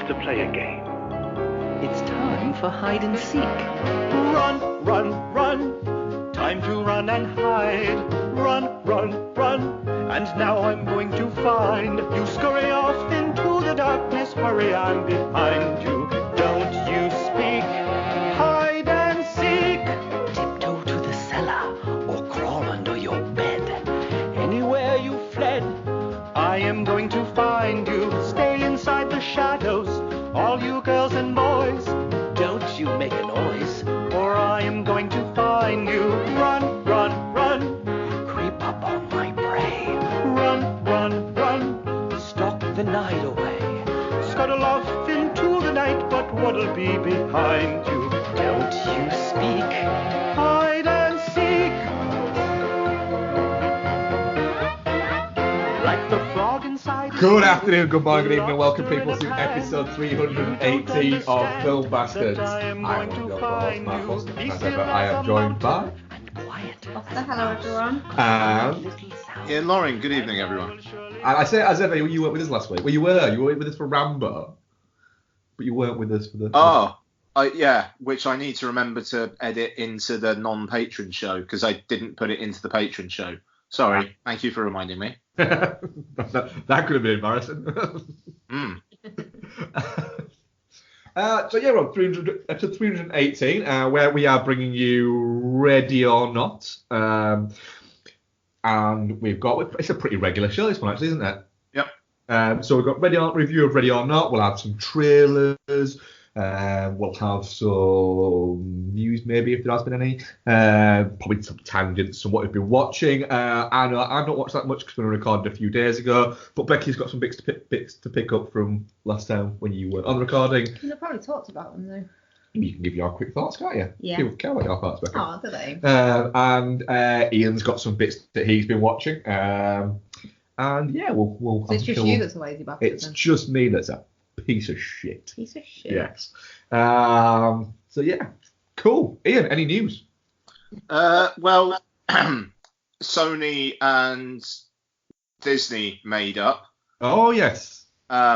to play a game. It's time for hide and seek. Run, run, run. Time to run and hide. Run, run, run. And now I'm going to find you. Scurry off into the darkness. Hurry, I'm behind you. Don't you speak. Hide and seek. Tiptoe to the cellar or crawl under your bed. Anywhere you fled, I am going to find you. Stay inside the shadows, all you girls and boys. Don't you make a noise. Or I am going to find you. Run, run, run. Creep up on my prey. Run, run, run. Stalk the night away. Scuttle off into the night, but what'll be behind you? Don't you speak. Hide and seek. Like the frog inside. Good afternoon, good morning, good evening, and welcome people to episode 318 of Film Bastards. I'm one of your co-hosts, Mark Wilson, and as ever, I am joined by... Hello everyone. Ian Loring, good evening everyone. And I say as ever, you weren't with us last week. Well, you were with us for Rambo, but you weren't with us for the... Yeah, which I need to remember to edit into the non-patron show, because I didn't put it into the patron show. Sorry, thank you for reminding me. that could have been embarrassing. So yeah, we're on episode 318, where we are bringing you Ready or Not. And we've got, it's a pretty regular show, this one actually, isn't it? Yep. So we've got review of Ready or Not. We'll have some trailers. We'll have some news, maybe, if there has been any. Probably some tangents on what we've been watching. I know I've not watched that much because we recorded a few days ago, but Becky's got some bits to pick up from last time when you were on recording. You probably talked about them though. You can give your quick thoughts, can't you? Yeah. People care about your thoughts, Becky. Oh, do they? And Ian's got some bits that he's been watching. And yeah, we'll. So it's just you that's a lazy bastard. It's just me that's a piece of shit. Piece of shit. Yes. So yeah, cool. Ian, any news? Well, Sony and Disney made up. Oh yes. I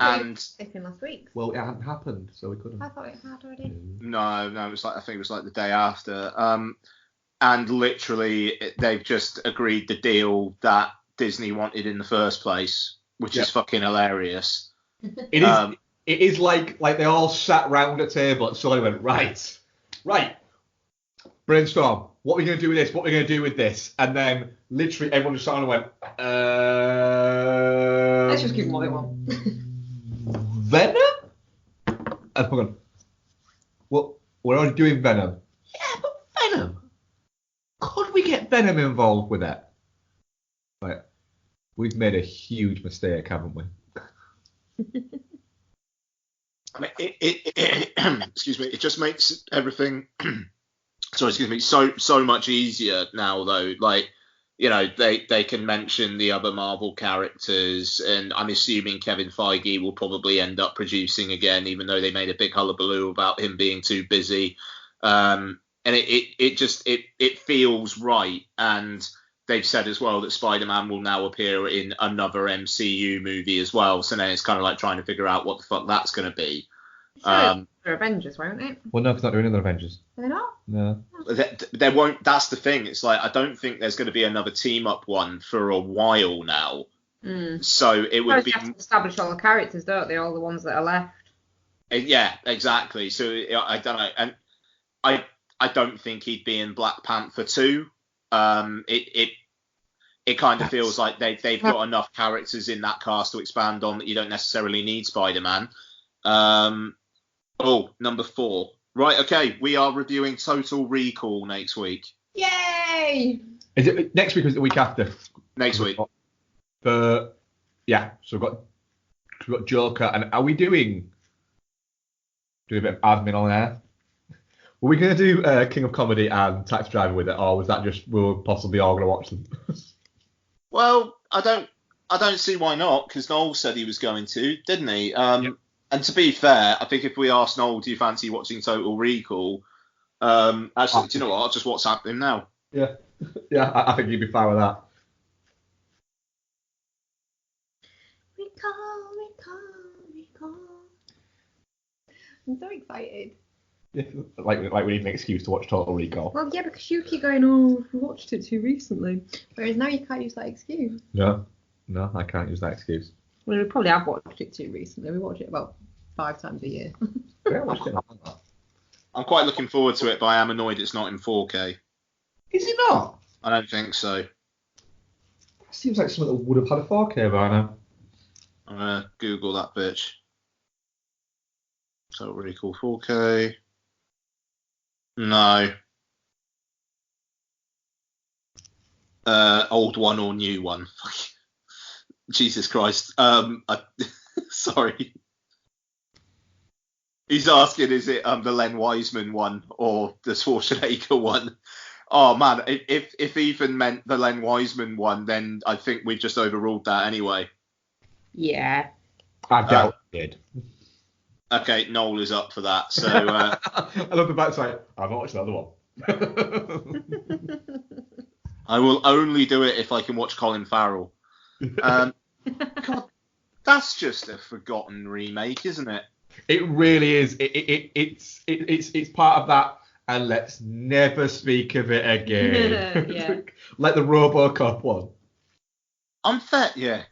And thought it last week. Well, it hadn't happened, so we couldn't. I thought it had already. no, it was I think it was like the day after. And literally they've just agreed the deal that Disney wanted in the first place, which is fucking hilarious. It is. It is like they all sat round a table and suddenly went, right, brainstorm. What are we going to do with this? What are we going to do with this? And then literally everyone just sat and went, Let's just give them what they want. Venom? And hold on. Well, we're already doing Venom. Yeah, but Venom. Could we get Venom involved with it? Right. We've made a huge mistake, haven't we? I mean, excuse me, it just makes everything so much easier now though. Like, you know, they can mention the other Marvel characters, and I'm assuming Kevin Feige will probably end up producing again, even though they made a big hullabaloo about him being too busy. And it feels right. And they've said as well that Spider-Man will now appear in another MCU movie as well. So then it's kind of like trying to figure out what the fuck that's going to be. For Avengers, won't it? Well, no, it's not doing another Avengers. They're not? No. There won't. That's the thing. It's like I don't think there's going to be another team-up one for a while now. So it would be. They have to establish all the characters, don't they? All the ones that are left. Yeah, exactly. So I don't know, and I don't think he'd be in Black Panther 2. It kind of feels like they've got enough characters in that cast to expand on that you don't necessarily need Spider-Man. Number 4. Right, okay, we are reviewing Total Recall next week. Yay! Is it next week or is it the week after? Next week. Yeah, so we've got Joker, and are we doing a bit of admin on there? Were we going to do King of Comedy and Taxi Driver with it, or was that just we were possibly all going to watch them? Well, I don't see why not, because Noel said he was going to, didn't he? Yep. And to be fair, I think if we asked Noel, do you fancy watching Total Recall? Actually, do you know what? I'll just WhatsApp him now. Yeah, I think you'd be fine with that. Recall, recall, recall. I'm so excited. Like we need an excuse to watch Total Recall. Well, yeah, because you keep going, oh, we watched it too recently. Whereas now you can't use that excuse. No, I can't use that excuse. Well, we probably have watched it too recently. We watch it about 5 times a year. Yeah, I watched it. I'm quite looking forward to it, but I am annoyed it's not in 4K. Is it not? I don't think so. Seems like something that would have had a 4K by now. I'm gonna Google that bitch. So really cool 4K. No. Old one or new one? Jesus Christ. Sorry. He's asking, is it the Len Wiseman one or the Schwarzenegger one? Oh man, if Ethan meant the Len Wiseman one, then I think we've just overruled that anyway. Yeah. I doubt it did. Okay, Noel is up for that. So I love the backside. I've not watched the other one. I will only do it if I can watch Colin Farrell. God, that's just a forgotten remake, isn't it? It really is. It's part of that. And let's never speak of it again. Yeah. Like the RoboCop one. I'm fairly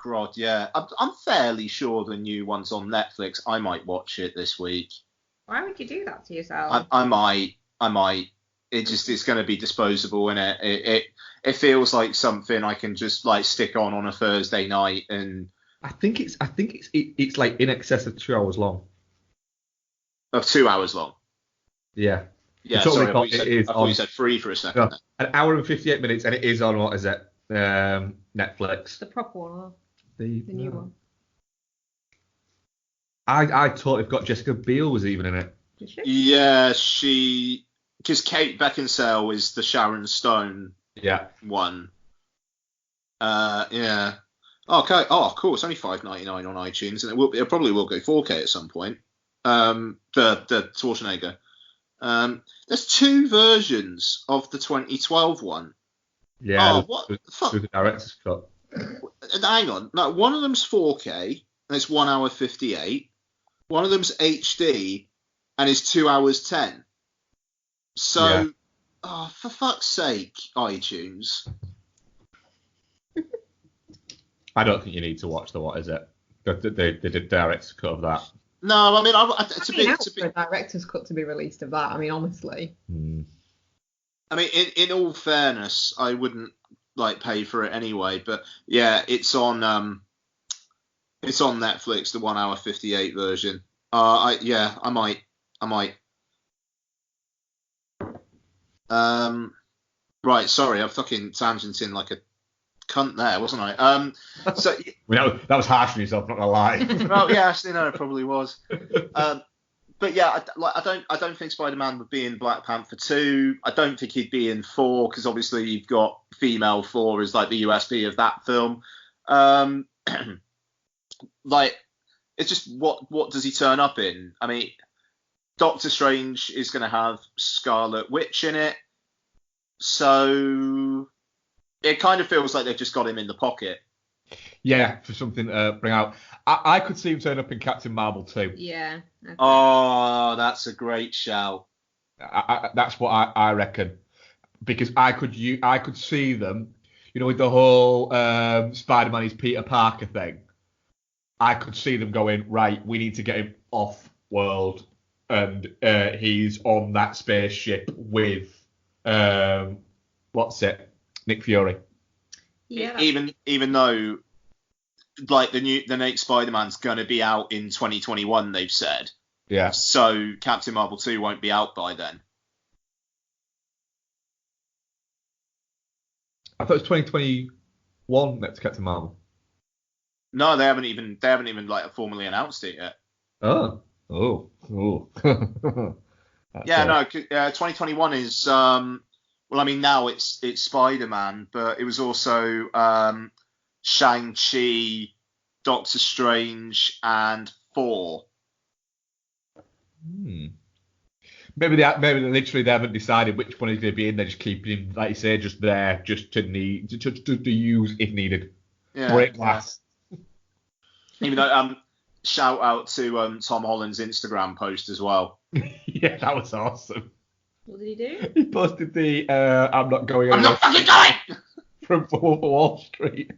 sure the new one's on Netflix. I might watch it this week. Why would you do that to yourself? I might. It's going to be disposable, innit? It feels like something I can just like stick on a Thursday night, and I think it's like in excess of 2 hours long. Of 2 hours long. Yeah. Yeah. It's Sorry, only I thought you said 3 for a second. No, an hour and 58 minutes, and it is on what is it? Netflix. The proper one, or The the new one? I totally forgot Jessica Biel was even in it. Did she? Yeah, because Kate Beckinsale is the Sharon Stone one. Yeah. Okay. Oh, cool. It's only $5.99 on iTunes, and it probably will go 4K at some point. The Schwarzenegger. There's 2 versions of the 2012 one. Yeah. Oh, what the fuck? The director's cut. Hang on. No, one of them's 4K and it's 1 hour 58. One of them's HD and it's 2 hours 10. So, for fuck's sake, iTunes. I don't think you need to watch the director's cut of that. No, I mean, for a director's cut to be released of that. I mean, honestly. I mean, in all fairness, I wouldn't like pay for it anyway. But yeah, it's on Netflix, the 1 hour 58 version. I might. Right, sorry, I'm fucking tangenting like a cunt there, wasn't I? So that was harsh on yourself, not gonna lie. well, yeah, actually, no, it probably was. But yeah, I don't think Spider-Man would be in Black Panther 2. I don't think he'd be in 4 because obviously you've got female Thor as like the USP of that film. Like, it's just what does he turn up in? I mean, Doctor Strange is going to have Scarlet Witch in it, so it kind of feels like they've just got him in the pocket. Yeah, for something to bring out. I could see him turn up in Captain Marvel 2. Yeah. Okay. Oh, that's a great shout. That's what I reckon. Because I could see them, with the whole Spider-Man is Peter Parker thing. I could see them going, right, we need to get him off world, and he's on that spaceship with Nick Fury. Yeah. Even though, like, the next Spider-Man's gonna be out in 2021, they've said. Yeah. So Captain Marvel 2 won't be out by then. I thought it was 2021 next Captain Marvel. No, they haven't even like formally announced it yet. Oh. Yeah, no, 2021 is well, I mean, now it's Spider-Man, but it was also Shang-Chi, Doctor Strange, and Thor. Maybe they literally they haven't decided which one he's going to be in. They're just keeping him, like you say, just there, just to use if needed. Yeah. Break glass. Even though shout out to Tom Holland's Instagram post as well. Yeah, that was awesome. What did he do? He posted the I'm not going I'm anywhere not fucking going! from Wolf of Wall Street.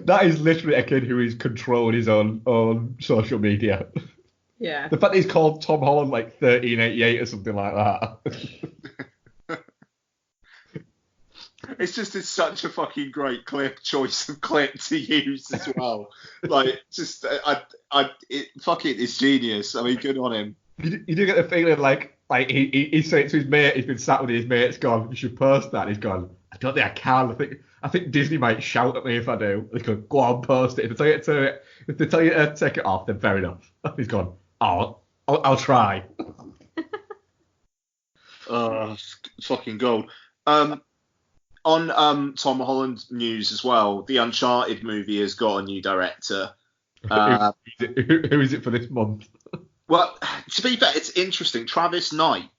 That is literally a kid who is controlling his own social media. Yeah. The fact that he's called Tom Holland like 1388 or something like that. It's such a fucking great choice of clip to use as well. Like, just, it's genius. I mean, good on him. You do get the feeling like he's saying to his mate, he's been sat with his mates, gone, you should post that. And he's gone, I don't think I can. I think Disney might shout at me if I do. They go, go on, post it. If they tell you to take it off, then fair enough. He's gone, I'll try. Fucking gold. On Tom Holland news as well, the Uncharted movie has got a new director. Who is it for this month? Well, to be fair, it's interesting. Travis Knight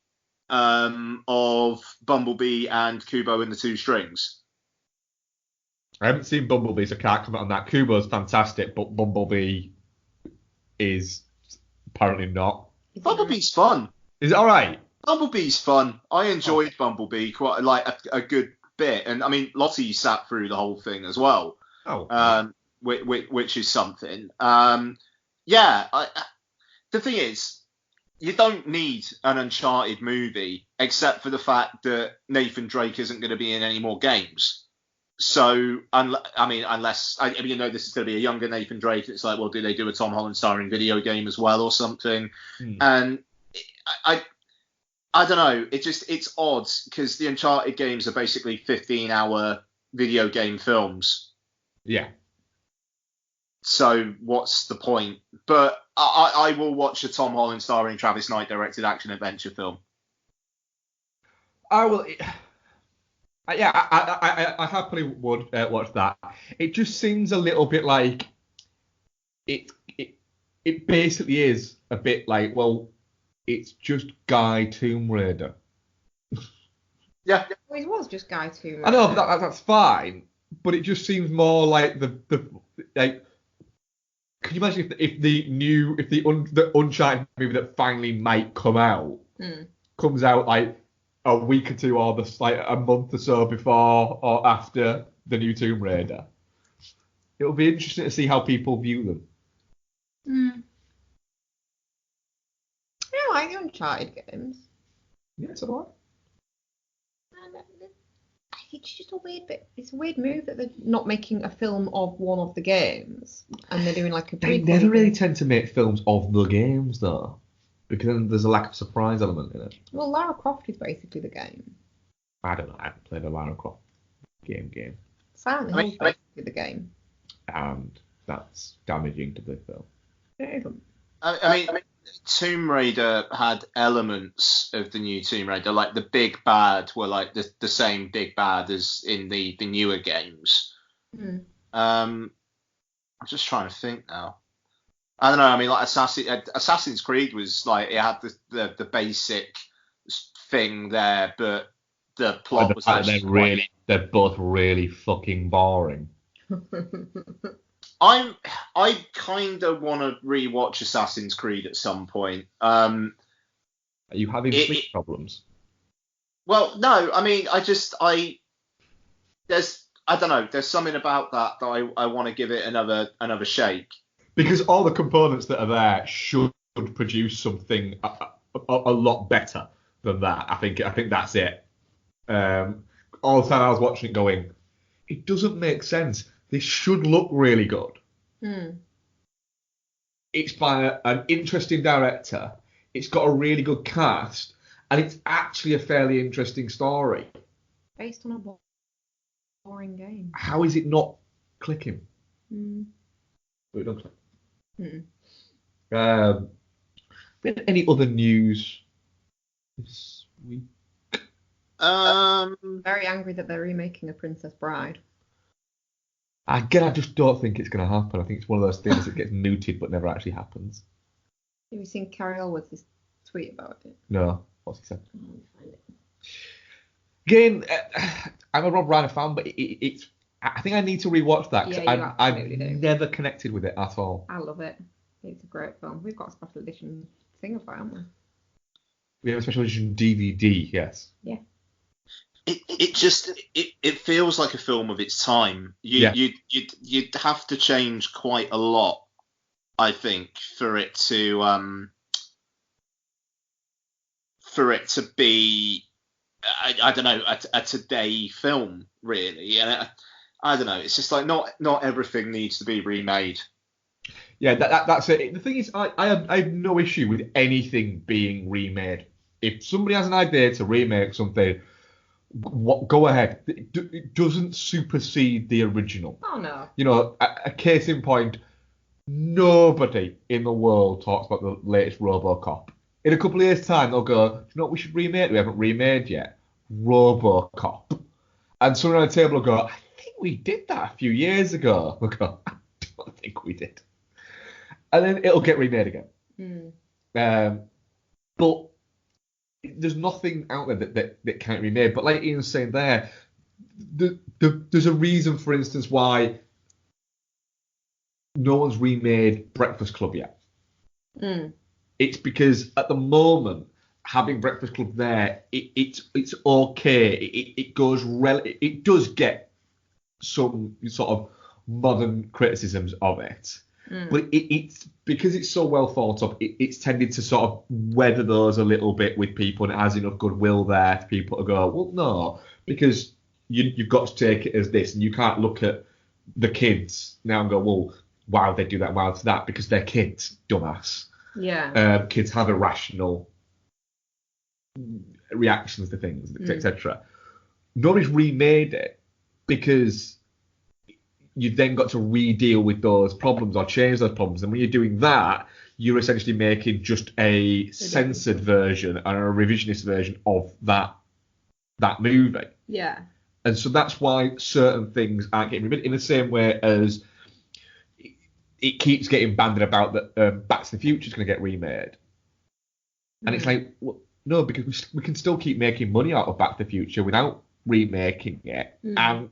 of Bumblebee and Kubo and the Two Strings. I haven't seen Bumblebee, so I can't comment on that. Kubo's fantastic, but Bumblebee is apparently not. Bumblebee's fun. Is it all right? Bumblebee's fun. I enjoyed Bumblebee quite like a good bit, and I mean Lottie sat through the whole thing as well. Which is something. The thing is, you don't need an Uncharted movie except for the fact that Nathan Drake isn't going to be in any more games. So, unless this is going to be a younger Nathan Drake, it's like, well, do they do a Tom Holland starring video game as well or something? And I don't know. It's odd because the Uncharted games are basically 15-hour video game films. Yeah. So what's the point? But I will watch a Tom Holland starring Travis Knight directed action adventure film. I will. Yeah, I happily would watch that. It just seems a little bit like it basically is a bit like, well, it's just Guy Tomb Raider. Yeah. Well, it was just Guy Tomb Raider. I know, but that's fine. But it just seems more like the like. Can you imagine if the Uncharted movie that finally might come out comes out like a week or two or like a month or so before or after the new Tomb Raider? It'll be interesting to see how people view them. I like the Uncharted games. Yeah, it's alright. It's just a weird bit. It's a weird move that they're not making a film of one of the games, and they're doing like a. They never really tend to make films of the games though, because then there's a lack of surprise element in it. Well, Lara Croft is basically the game. I don't know. I haven't played a Lara Croft game. Silent Hill is basically the game. And that's damaging to the film. It isn't. I mean, Tomb Raider had elements of the new Tomb Raider, like the big bad were like the same big bad as in the newer games. I'm just trying to think now. I don't know. I mean, like Assassin's Creed was like it had the basic thing there, but the plot was actually they're both really fucking boring. I kind of want to rewatch Assassin's Creed at some point. Are you having sleep problems? Well, no. I mean, I don't know. There's something about that I want to give it another shake. Because all the components that are there should produce something a lot better than that. I think that's it. All the time I was watching it going, it doesn't make sense. This should look really good. It's by an interesting director. It's got a really good cast, and it's actually a fairly interesting story. Based on a boring game. How is it not clicking? But it don't click. Any other news this week? Very angry that they're remaking A Princess Bride. Again, I just don't think it's going to happen. I think it's one of those things that gets mooted but never actually happens. Have you seen Carrie Elwood's tweet about it? No. What's he said? Find it. Again, I'm a Rob Reiner fan, but it's I think I need to rewatch that because Yeah, you I've absolutely do. never connected with it at all. I love it. It's a great film. We've got a special edition thing of it, haven't we? We have a special edition DVD, yes. Yeah. It feels like a film of its time. Yeah. You'd have to change quite a lot, I think, for it to be I don't know a today film really, and I don't know. It's just like not everything needs to be remade. Yeah, that's it. The thing is, I have no issue with anything being remade. If somebody has an idea to remake something, go ahead. It doesn't supersede the original. Oh no. You know, a case in point, nobody in the world talks about the latest RoboCop. In a couple of years' time, they'll go, do you know what we should remake? We haven't remade yet. RoboCop. And someone on the table will go, I think we did that a few years ago. We'll go, I don't think we did. And then it'll get remade again. But there's nothing out there that can't be remade. But like Ian's saying there, there's a reason, for instance, why no one's remade Breakfast Club yet. It's because at the moment, having Breakfast Club there, it's okay. It does get some sort of modern criticisms of it. But it's because it's so well thought of, it's tended to sort of weather those a little bit with people, and it has enough goodwill there for people to go, well, no, because you've got to take it as this, and you can't look at the kids now and go, well, why would they do that? Why would that? Because they're kids, dumbass. Yeah. Kids have irrational reactions to things, etc. Nobody's remade it because you've then got to re-deal with those problems or change those problems. And when you're doing that, you're essentially making just a censored version and a revisionist version of that movie. Yeah. And so that's why certain things aren't getting remade in the same way as it keeps getting banded about that Back to the Future is going to get remade. And it's like, well, no, because we can still keep making money out of Back to the Future without remaking it. And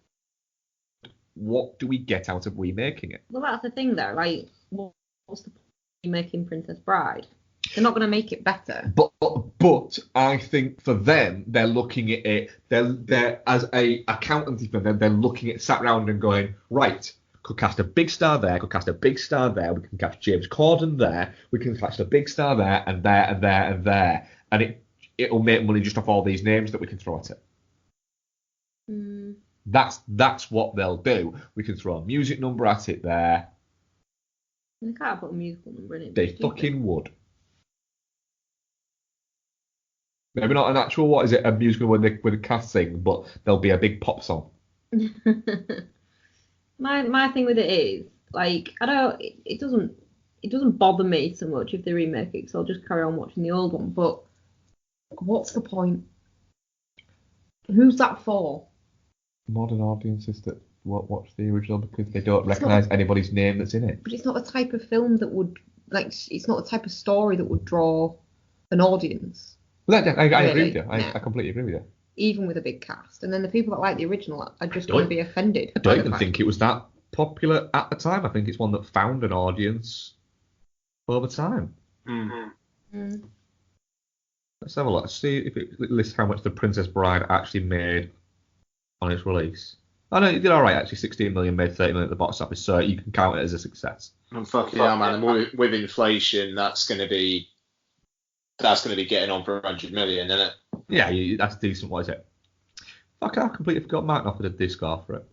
what do we get out of remaking it? Well, that's the thing, though. Like, what's the point of making Princess Bride? They're not going to make it better. But I think for them, they're looking at it. They're as a accountancy for them. They're looking at sat around and going, right, could cast a big star there. Could cast a big star there. We can cast James Corden there. We can cast a big star there and there and there and there. And it'll make money just off all these names that we can throw at it. That's what they'll do. We can throw a music number at it there. They can't put a musical number in it. They fucking would. Maybe not an actual, what is it, a musical with a cast sing, but there'll be a big pop song. My thing with it is, like, it doesn't bother me so much if they remake it, because I'll just carry on watching the old one. But what's the point? Who's that for? Modern audiences that won't watch the original because they don't recognise anybody's name that's in it. But it's not the type of film that would, like, it's not the type of story that would draw an audience. Well, I agree with you. No. I completely agree with you. Even with a big cast. And then the people that like the original are just going to be offended. I don't even think it was that popular at the time. I think it's one that found an audience over time. Let's have a look. See if it lists how much The Princess Bride actually made on its release. Oh no, it did all right actually. 16 million, made 30 million at the box office, so you can count it as a success. And fucking hell, man! And with inflation, that's going to be getting on for 100 million, isn't it? Yeah, that's decent. What is it? Fuck, I completely forgot Martin offered a disc off for it.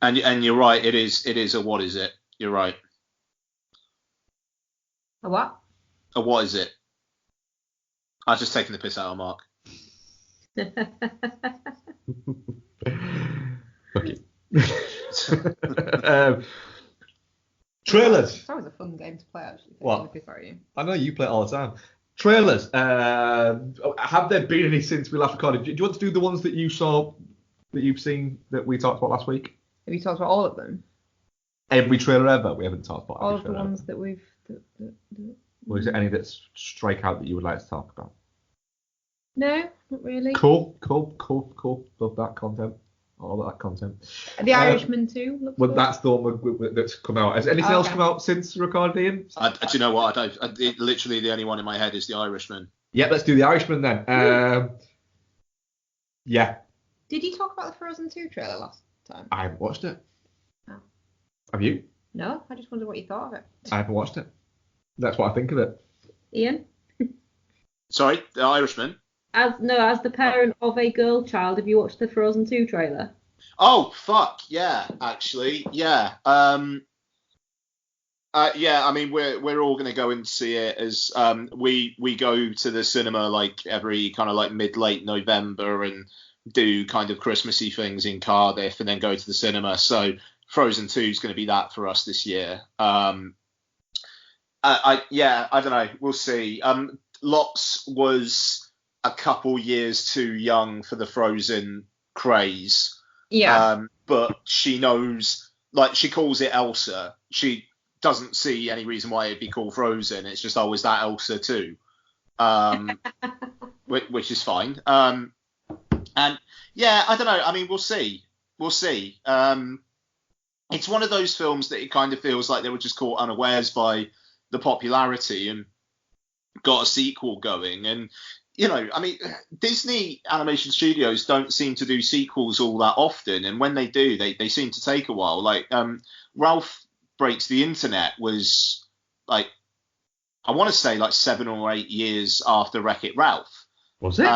And you're right. It is a what is it? You're right. A what? A what is it? I was just taking the piss out of Mark. Okay. Trailers. It's always a fun game to play, actually. What? You. I know you play it all the time. Trailers. Have there been any since we last recorded? Do you want to do the ones that you saw, that you've seen, that we talked about last week? Have you talked about all of them? Every trailer ever? We haven't talked about all every of the trailer ones ever. that we've. Or is there any that strike out that you would like to talk about? No, not really. Cool. Love that content. All that content. The Irishman too. Well, that's the one that's come out. Has anything else come out since recording, Ian? Do you know what? Literally the only one in my head is The Irishman. Yeah, let's do The Irishman then. Yeah. Did you talk about the Frozen 2 trailer last time? I haven't watched it. Oh. Have you? No, I just wondered what you thought of it. I haven't watched it. That's what I think of it. Ian? Sorry, The Irishman? As the parent of a girl child, have you watched the Frozen 2 trailer? Oh, fuck, yeah, actually, yeah. Yeah, I mean, we're all going to go and see it as we go to the cinema like every kind of like mid-late November and do kind of Christmassy things in Cardiff and then go to the cinema. So Frozen 2 is going to be that for us this year. I don't know. We'll see. Lots was a couple years too young for the Frozen craze. Yeah. But she knows, like, she calls it Elsa. She doesn't see any reason why it'd be called Frozen. It's just, is that Elsa too? Which is fine. And yeah, I don't know. I mean, we'll see. It's one of those films that it kind of feels like they were just caught unawares by the popularity and got a sequel going. And, you know, I mean, Disney animation studios don't seem to do sequels all that often. And when they do, they seem to take a while. Like, Ralph Breaks the Internet was, like, I want to say like 7 or 8 years after Wreck-It Ralph. Was it?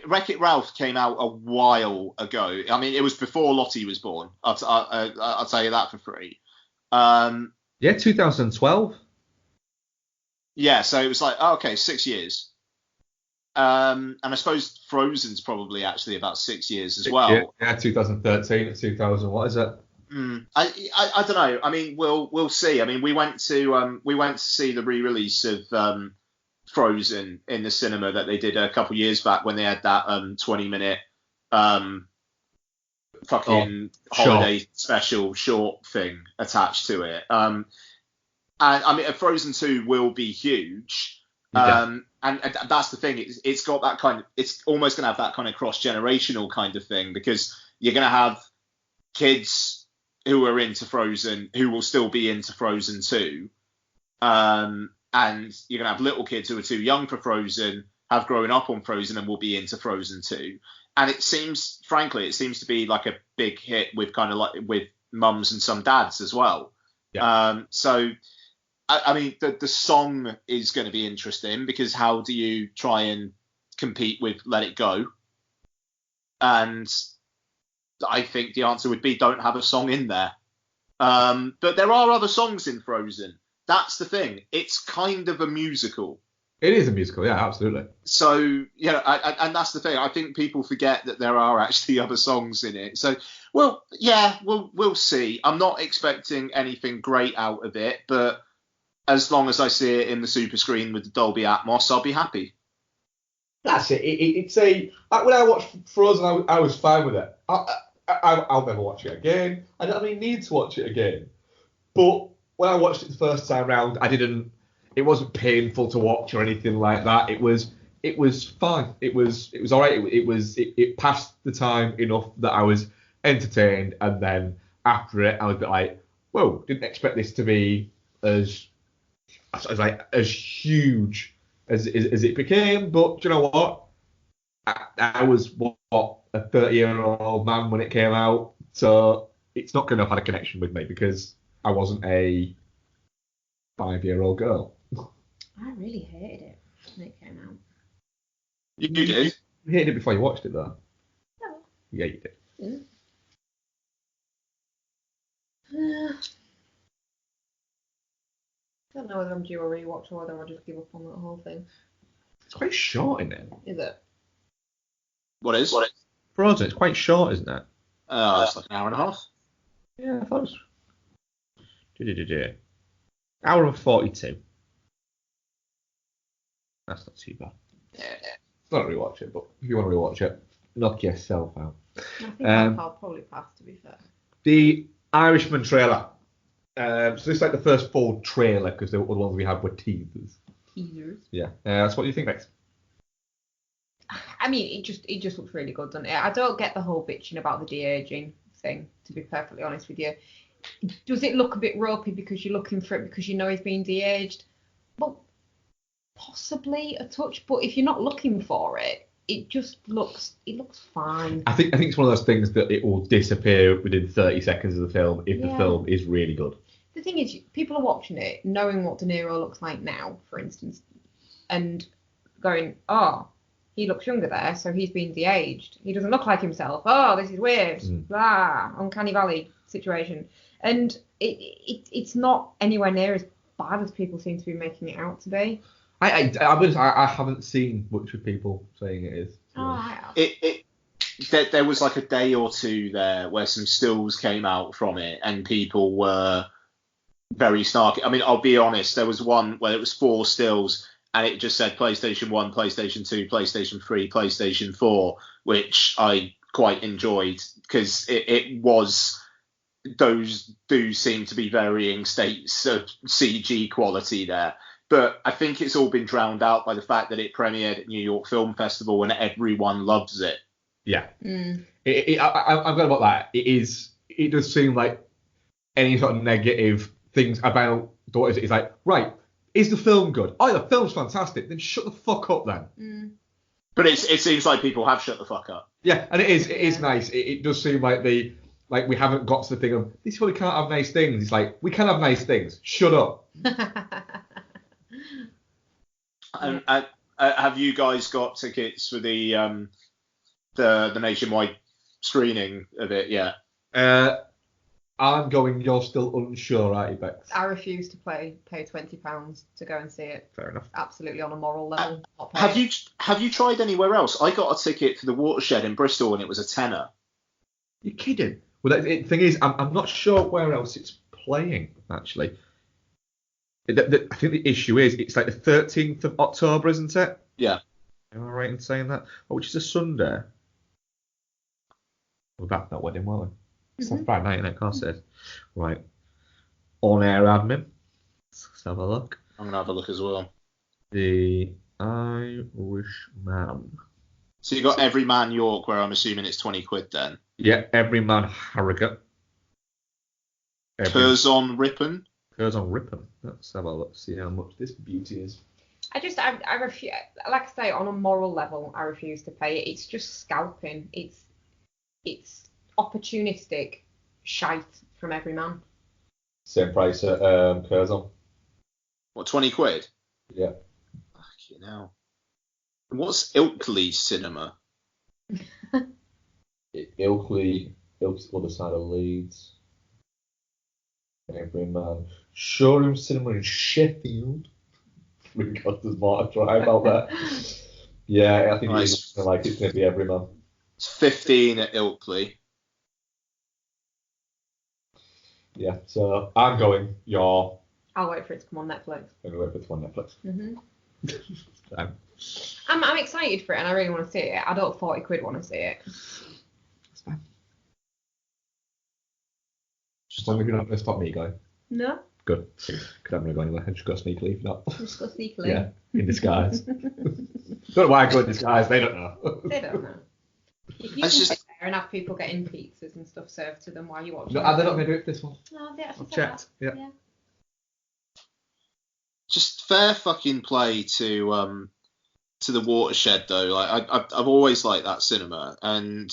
Wreck-It Ralph came out a while ago. I mean, it was before Lottie was born. I'll tell you that for free. Yeah, 2012. Yeah, so it was like, 6 years. And I suppose Frozen's probably actually about 6 years as well. Yeah, 2013 to 2000. What is it? I don't know. I mean, we'll see. I mean, we went to see the re-release of Frozen in the cinema that they did a couple years back when they had that 20-minute fucking holiday special short thing attached to it. And I mean, Frozen 2 will be huge. And that's the thing. It's got that kind of. It's almost gonna have that kind of cross-generational kind of thing because you're gonna have kids who are into Frozen who will still be into Frozen 2. And you're going to have little kids who are too young for Frozen, have grown up on Frozen and will be into Frozen 2. And it seems to be like a big hit with kind of like with mums and some dads as well. Yeah. So, I mean, the song is going to be interesting because how do you try and compete with Let It Go? And I think the answer would be don't have a song in there. But there are other songs in Frozen. That's the thing. It's kind of a musical. It is a musical, yeah, absolutely. So, you know, and that's the thing. I think people forget that there are actually other songs in it. So, well, yeah, we'll see. I'm not expecting anything great out of it, but as long as I see it in the super screen with the Dolby Atmos, I'll be happy. That's it. It's a. When I watched Frozen, I was fine with it. I'll never watch it again. I don't really need to watch it again. But when I watched it the first time round, it wasn't painful to watch or anything like that. It was fine. It was all right. It passed the time enough that I was entertained, and then after it, I was a bit like, whoa, didn't expect this to be as huge as it became. But do you know what? I was a 30-year-old man when it came out, so it's not going to have had a connection with me because I wasn't a 5-year-old girl. I really hated it when it came out. You did? You hated it before you watched it, though? No. Yeah, you did. Yeah. I don't know whether I'm due a rewatch or whether I'll just give up on that whole thing. It's quite short, isn't it? Is it? What is? Frozen, it's quite short, isn't it? It's like an hour and a half. Yeah, I thought it was... Hour and 42. That's not too bad. Yeah. It's not a rewatch it, but if you want to rewatch it, knock yourself out. I think I'll probably pass, to be fair. The Irishman trailer. So this is like the first full trailer because the other ones we had were teasers. Teasers? Yeah. So what do you think, Rex? I mean, it just looks really good, doesn't it? I don't get the whole bitching about the de-aging thing, to be perfectly honest with you. Does it look a bit ropey because you're looking for it because you know he's being de-aged? Well, possibly a touch, but if you're not looking for it, it looks fine. I think it's one of those things that it will disappear within 30 seconds of the film if the film is really good. The thing is, people are watching it knowing what De Niro looks like now, for instance, and going, oh, he looks younger there, so he's been de-aged. He doesn't look like himself. Oh, this is weird. Blah, uncanny valley situation. And it's not anywhere near as bad as people seem to be making it out to be. I haven't seen much of people saying it is. Oh, I have. There was like a day or two there where some stills came out from it and people were very snarky. I mean, I'll be honest, there was one where it was 4 stills and it just said PlayStation 1, PlayStation 2, PlayStation 3, PlayStation 4, which I quite enjoyed because it was... Those do seem to be varying states of CG quality there. But I think it's all been drowned out by the fact that it premiered at New York Film Festival and everyone loves it. Yeah. I'm glad about that. It does seem like any sort of negative things about Daughters is like, right, is the film good? Oh, the film's fantastic. Then shut the fuck up then. But it seems like people have shut the fuck up. Yeah, and it is nice. It does seem like we haven't got to the thing of, this is why we can't have nice things. It's like, we can have nice things. Shut up. And have you guys got tickets for the nationwide screening of it yet? I'm going, you're still unsure, aren't you, Bex? I refuse to pay £20 to go and see it. Fair enough. Absolutely on a moral level. Have you tried anywhere else? I got a ticket for the Watershed in Bristol and it was a tenner. You're kidding. Well, the thing is, I'm not sure where else it's playing, actually. I think the issue is, it's like the 13th of October, isn't it? Yeah. Am I right in saying that? Which is a Sunday. We're back that wedding, weren't we? It's on Friday night, of course it is. Right. On-air admin. Let's have a look. I'm going to have a look as well. The Irishman. So you got Everyman York, where I'm assuming it's 20 quid then. Yeah, Everyman Harrogate. Curzon Ripon. Curzon Ripon. Let's have a look, see how much this beauty is. I refuse, like I say, on a moral level, I refuse to pay it. It's just scalping. It's opportunistic shite from Everyman. Same price at Curzon. What, 20 quid? Yeah. Fucking hell. What's Ilkley Cinema? Ilkley's other side of Leeds. Everyman. Showroom Cinema in Sheffield. God, there's more to try about that. Yeah, I think it's going to be Everyman. It's 15 at Ilkley. Yeah, so I'm going. I'll wait for it to come on Netflix. I'm going to wait for it to come on Netflix. I'm excited for it and I really want to see it. I don't 40 quid want to see it. That's fine. Just as long as you're not going to stop me going. No. Good. Because I'm going to go anywhere. I just go sneakily if not. Just go sneakily. Yeah, in disguise. Don't know why I go in disguise. They don't know. They don't know. You can sit there and have people getting pizzas and stuff served to them while you watch. No, they're not going to do it for this one. No, they actually I've checked. Yeah. Just fair fucking play to the Watershed though. Like I've always liked that cinema, and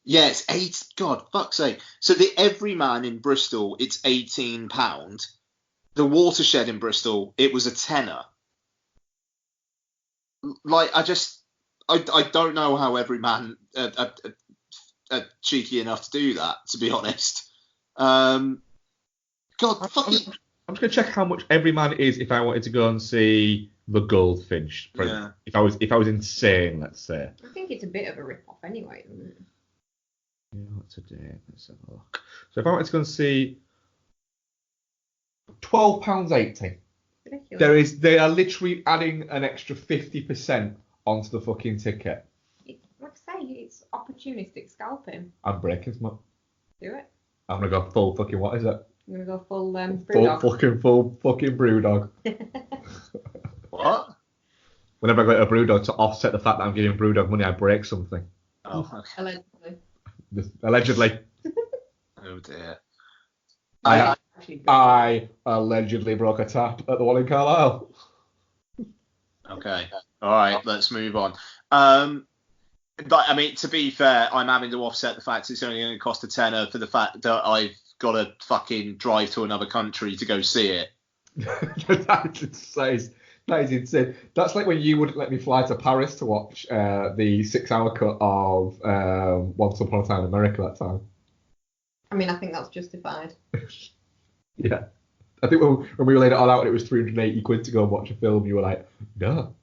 yeah, it's God, fuck's sake. So the Everyman in Bristol, it's £18. The Watershed in Bristol, it was a tenner. Like I don't know how Everyman are cheeky enough to do that. To be honest, God, fucking. I'm just going to check how much Everyman is if I wanted to go and see The Goldfinch. Yeah. If I was insane, let's say. I think it's a bit of a rip-off anyway, isn't it? Yeah, what's today? Let's have a look. So if I wanted to go and see £12.80. Ridiculous. They are literally adding an extra 50% onto the fucking ticket. Like I say, it's opportunistic scalping. I'm breaking smart. Do it. I'm going to go full fucking, what is it? I'm going to go full brewdog. Full fucking brewdog. What? whenever I go to a Brewdog to offset the fact that I'm giving Brewdog money, I break something. Oh, okay. Allegedly. Allegedly. Oh dear. I allegedly broke a tap at the one in Carlisle. Okay. All right. Let's move on. But I mean, to be fair, I'm having to offset the fact it's only going to cost a tenner for the fact that I've got to fucking drive to another country to go see it. That is insane. That's like when you wouldn't let me fly to Paris to watch the 6-hour cut of Once Upon a Time in America that time. I mean, I think that's justified. Yeah. I think when we laid it all out and it was 380 quid to go and watch a film, you were like, no.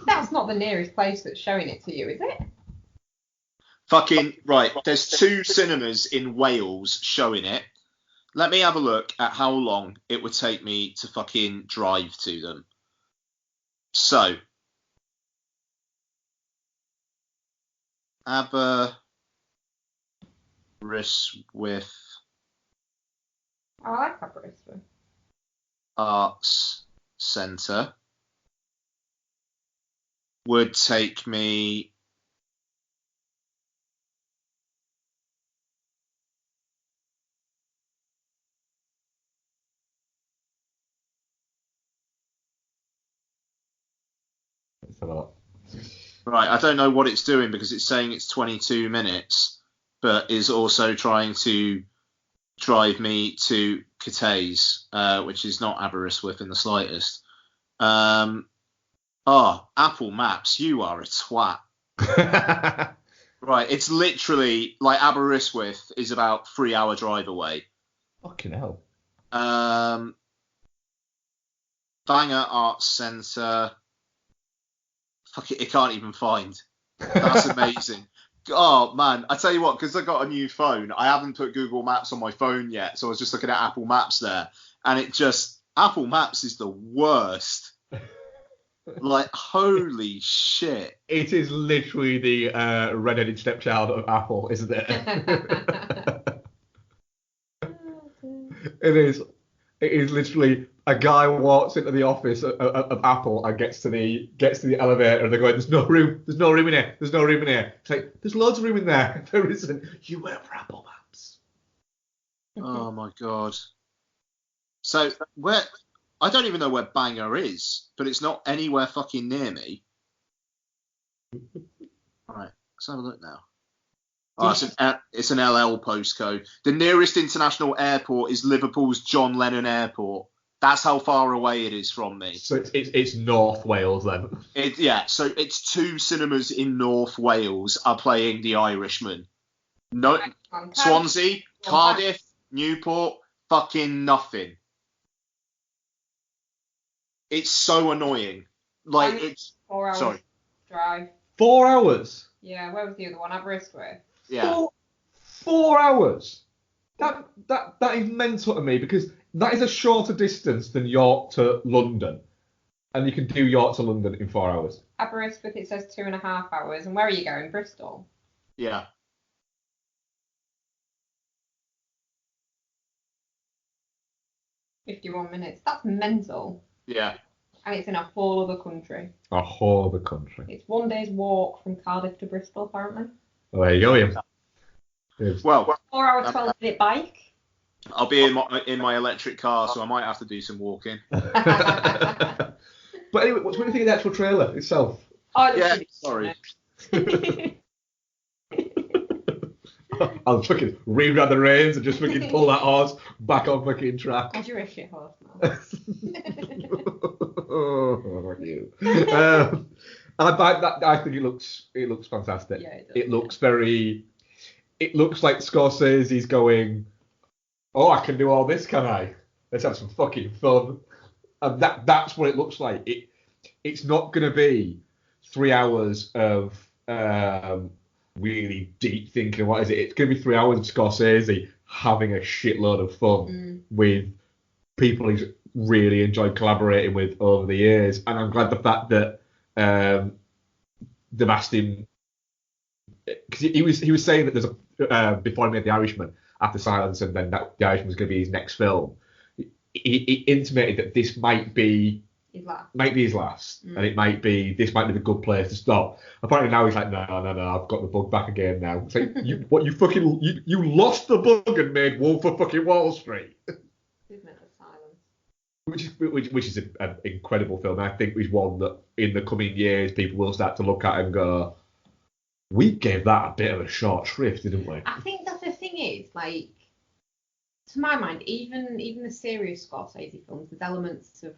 That's not the nearest place that's showing it to you, is it? Fucking right. There's 2 cinemas in Wales showing it. Let me have a look at how long it would take me to fucking drive to them. So, Aberystwyth I like Aberystwyth. Arts Centre would take me Let's have a look. right. I don't know what it's doing because it's saying it's 22 minutes, but is also trying to drive me to Cathays, which is not Aberystwyth in the slightest. Apple Maps, you are a twat. Right, it's literally like Aberystwyth is about 3-hour drive away. Fucking hell. Bangor Arts Centre. Fuck it can't even find. That's amazing. Oh man, I tell you what, because I got a new phone, I haven't put Google Maps on my phone yet, so I was just looking at Apple Maps there, and Apple Maps is the worst. Like, holy shit. It is literally the redheaded stepchild of Apple, isn't it? It is. It is literally a guy walks into the office of Apple and gets to the elevator and they're going, there's no room in here. It's like, there's loads of room in there. There isn't. You work for Apple Maps. Oh my god. So I don't even know where Bangor is, but it's not anywhere fucking near me. Alright, let's have a look now. Oh, it's an LL postcode. The nearest international airport is Liverpool's John Lennon Airport. That's how far away it is from me. So it's North Wales then. So it's 2 cinemas in North Wales are playing The Irishman. No, Swansea, Cardiff, Newport, fucking nothing. It's so annoying. Like, it's 4 hours sorry. drive. 4 hours. Yeah, where was the other one? Aberystwyth. Yeah. 4 hours. That is mental to me because that is a shorter distance than York to London, and you can do York to London in 4 hours. Aberystwyth, it says 2.5 hours. And where are you going? Bristol. Yeah. 51 minutes. That's mental. Yeah. And it's in a whole other country. A whole other country. It's 1 day's walk from Cardiff to Bristol, apparently. Well, there you go, Ian. Well, 4 hour, 12-minute bike. I'll be in my electric car, so I might have to do some walking. But anyway, what do you think of the actual trailer itself? Oh, Yeah, sorry. I'll fucking reroute the reins and just fucking pull that horse back on fucking track. God, you're a shit horse now. Oh, fuck you. I think it looks fantastic. Yeah, it does, it looks very. It looks like Scorsese's going, oh, I can do all this, can I? Let's have some fucking fun. And that's what it looks like. It's not going to be 3 hours of really deep thinking. What is it? It's going to be 3 hours of Scorsese having a shitload of fun with people he's really enjoyed collaborating with over the years. And I'm glad the fact that they've asked him, because he was saying that there's a before he made The Irishman, after Silence, and then that The Irishman was going to be his next film. He intimated that this might be His last. Might be his last, and this might be the good place to stop. Apparently now he's like, no, I've got the bug back again now. It's like, you lost the bug and made Wolf of fucking Wall Street. Which is an incredible film. I think is one that in the coming years people will start to look at and go, we gave that a bit of a short shrift, didn't we? I think that's the thing is, like, to my mind, even the serious Scorsese films, there's elements of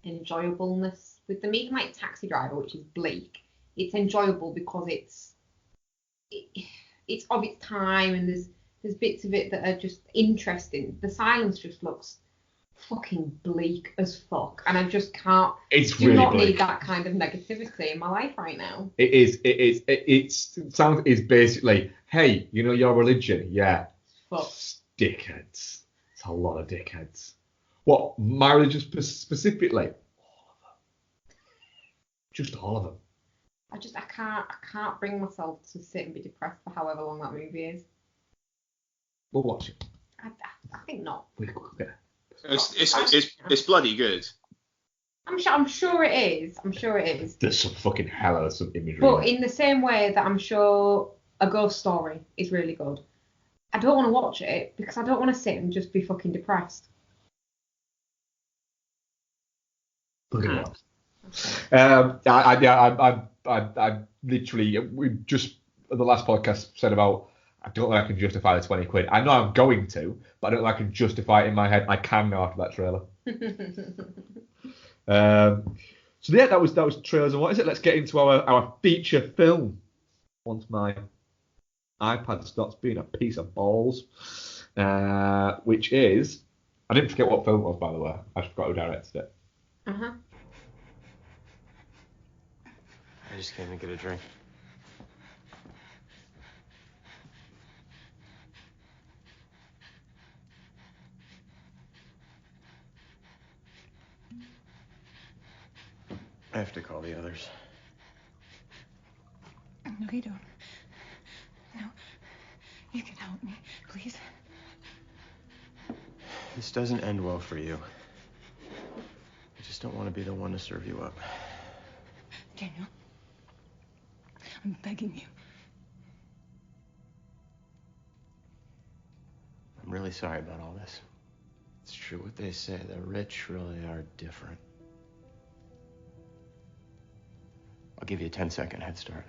enjoyableness with them. Even like Taxi Driver, which is bleak, it's enjoyable because it's of its time, and there's bits of it that are just interesting. The Silence just looks fucking bleak as fuck, and I just can't. It's do really not bleak. need that kind of negativity in my life right now. It's basically, hey, you know your religion, yeah, Fuck. Dickheads. It's a lot of dickheads. What, my religion specifically? All of them. Just all of them. I can't bring myself to sit and be depressed for however long that movie is. We'll watch it. I think not. Yeah. It's bloody good. I'm sure it is. There's some fucking hell of some imagery. But in the same way that I'm sure A Ghost Story is really good, I don't want to watch it because I don't want to sit and just be fucking depressed. Look at that. I literally, we just in the last podcast said about, I don't know if I can justify the 20 quid. I know I'm going to, but I don't know if I can justify it in my head. I can now after that trailer. So yeah, that was trailers. And what is it? Let's get into our feature film. Once my iPad stops being a piece of balls, which is, I didn't forget what film it was, by the way. I just forgot who directed it. Uh-huh. I just came to get a drink. I have to call the others. No, you don't. No. You can help me, please. This doesn't end well for you. I just don't want to be the one to serve you up. Daniel, I'm begging you. I'm really sorry about all this. It's true what they say. The rich really are different. I'll give you a 10-second head start.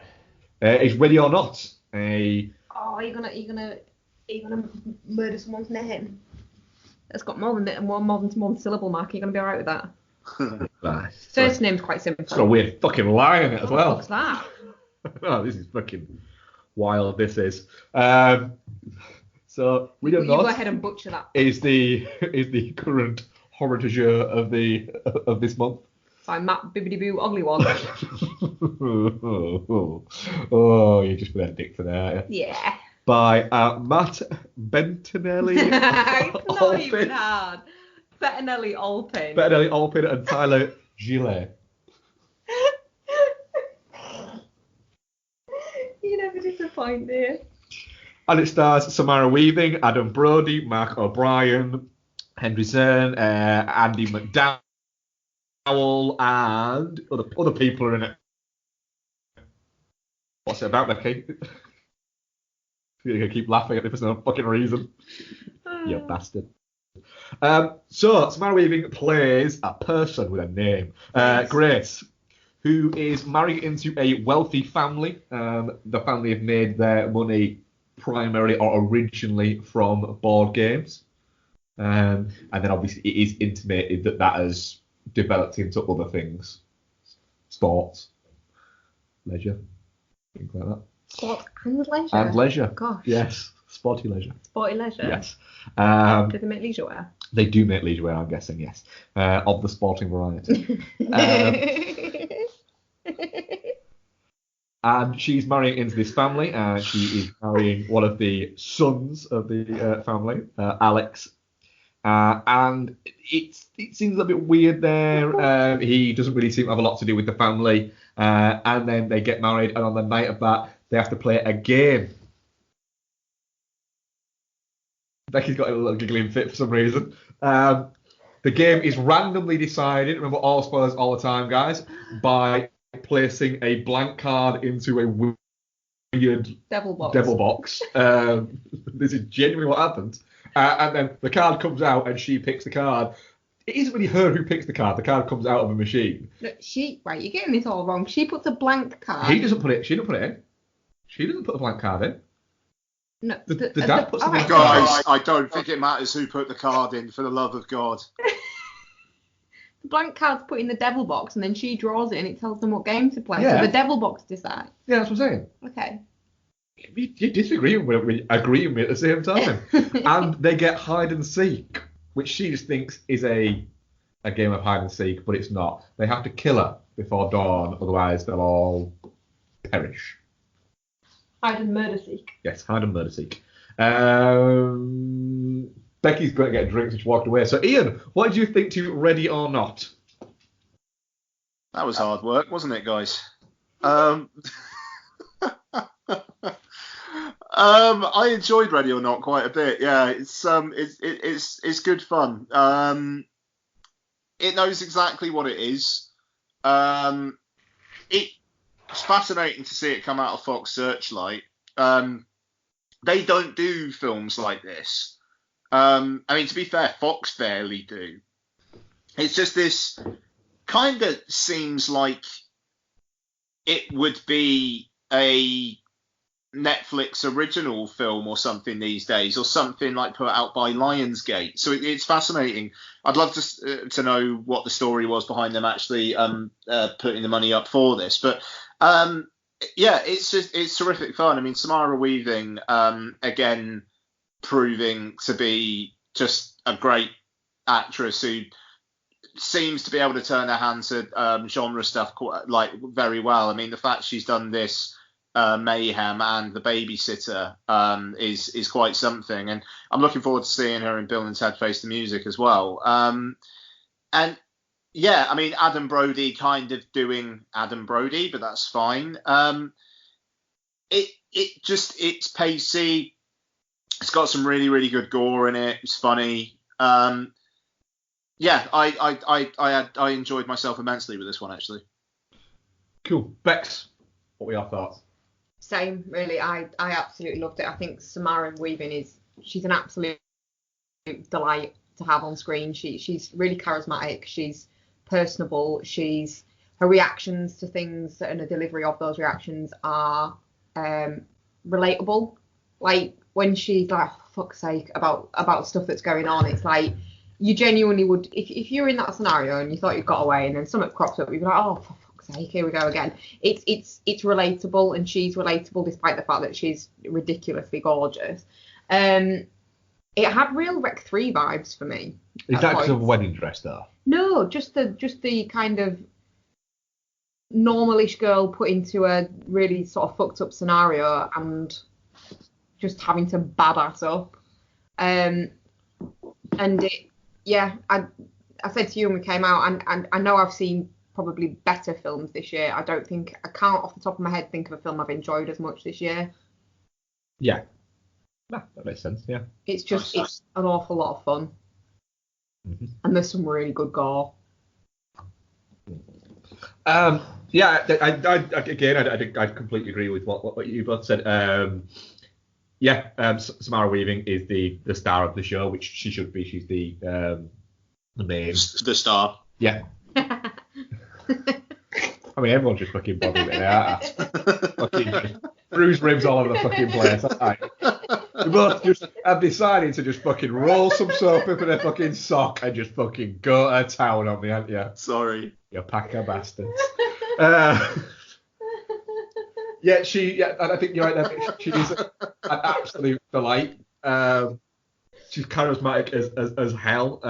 It's Ready or Not. Oh, are you gonna murder someone's name? It's got more than one syllable mark. Are you gonna be alright with that? First name's quite simple. It's got a weird fucking line in it as well. What's that? Oh, this is fucking wild. This is. So Ready or You go Not ahead and butcher that. is the current horror du jour of this month. By Matt Bibbidi Boo Ugly One. Oh, you just put that dick for that. Yeah. By Matt Bentinelli. It's not even hard. Bettinelli Alpin. And Tyler Gillet. You never disappoint, dear. And it stars Samara Weaving, Adam Brody, Mark O'Brien, Henry Zern, Andy McDowell, and other people are in it. What's it about, Becky? You're going to keep laughing at me for no fucking reason. You bastard. So, Samara Weaving plays a person with a name, Grace, who is married into a wealthy family. The family have made their money primarily or originally from board games. And then obviously it is intimated that has developed into other things. Sports, leisure, things like that. Sport and leisure. And leisure. Gosh. Yes, sporty leisure. Sporty leisure. Yes. Do they make leisure wear? They do make leisure wear, I'm guessing, yes. Of the sporting variety. And she's marrying into this family. She is marrying one of the sons of the family, Alex. And it seems a bit weird there. He doesn't really seem to have a lot to do with the family. And then they get married, and on the night of that, they have to play a game. Becky's got a little giggling fit for some reason. The game is randomly decided, remember all spoilers all the time, guys, by placing a blank card into a weird Devil box. This is genuinely what happens. And then the card comes out and she picks the card. It isn't really her who picks the card. The card comes out of a machine. No, right, you're getting this all wrong. She puts a blank card. She doesn't put it in. She doesn't put a blank card in. No, the dad puts the blank Guys, card I don't think it matters who put the card in, for the love of God. The blank card's put in the devil box, and then she draws it, and it tells them what game to play. Yeah. So the devil box decides. Yeah, that's what I'm saying. Okay. You disagree with me, agree with me at the same time. And they get hide and seek, which she just thinks is a game of hide and seek, but it's not. They have to kill her before dawn, otherwise they'll all perish. Hide and murder seek. Yes, hide and murder seek. Becky's going to get a drink, so she walked away. So, Ian, what did you think to Ready or Not? That was hard work, wasn't it, guys? I enjoyed Ready or Not quite a bit. Yeah, it's good fun. It knows exactly what it is. It's fascinating to see it come out of Fox Searchlight. They don't do films like this. I mean, to be fair, Fox barely do. It's just this kind of seems like it would be a Netflix original film or something these days, or something like put out by Lionsgate. So it's fascinating. I'd love to know what the story was behind them actually putting the money up for this. But yeah, it's terrific fun. I mean, Samara Weaving again proving to be just a great actress who seems to be able to turn her hand to genre stuff very well. I mean, the fact she's done this Mayhem and The Babysitter is quite something, and I'm looking forward to seeing her in Bill and Ted Face the Music as well. And yeah, I mean, Adam Brody kind of doing Adam Brody, but that's fine. It's pacey. It's got some really, really good gore in it. It's funny. Yeah, I enjoyed myself immensely with this one, actually. Cool. Bex, what were your thoughts? Same, really. I absolutely loved it. I think Samara Weaving she's an absolute delight to have on screen. She's really charismatic. She's personable. Her reactions to things and the delivery of those reactions are relatable. Like when she's like, oh, fuck's sake, about stuff that's going on, it's like you genuinely would, if you're in that scenario and you thought you got away and then something crops up, you'd be like, oh, for fuck's sake, here we go again. It's relatable, and she's relatable despite the fact that she's ridiculously gorgeous. It had real Rec 3 vibes for me. Is that because of a wedding dress, though? No, just the kind of normalish girl put into a really sort of fucked up scenario and just having to badass up. And I said to you when we came out, and I know I've seen probably better films this year. I can't off the top of my head think of a film I've enjoyed as much this year. Yeah. No, that makes sense, yeah. It's just, it's an awful lot of fun. Mm-hmm. And there's some really good gore. Yeah, I completely agree with what you both said. Samara Weaving is the star of the show, which she should be. She's the main. The star. Yeah. I mean, everyone's just fucking bothered with it. Fucking bruised ribs all over the fucking place. We both just have decided to just fucking roll some soap up in a fucking sock and just fucking go to town on me, haven't you? Sorry. You pack of bastards. Yeah, I think you're right there. She's an absolute delight. She's charismatic as hell.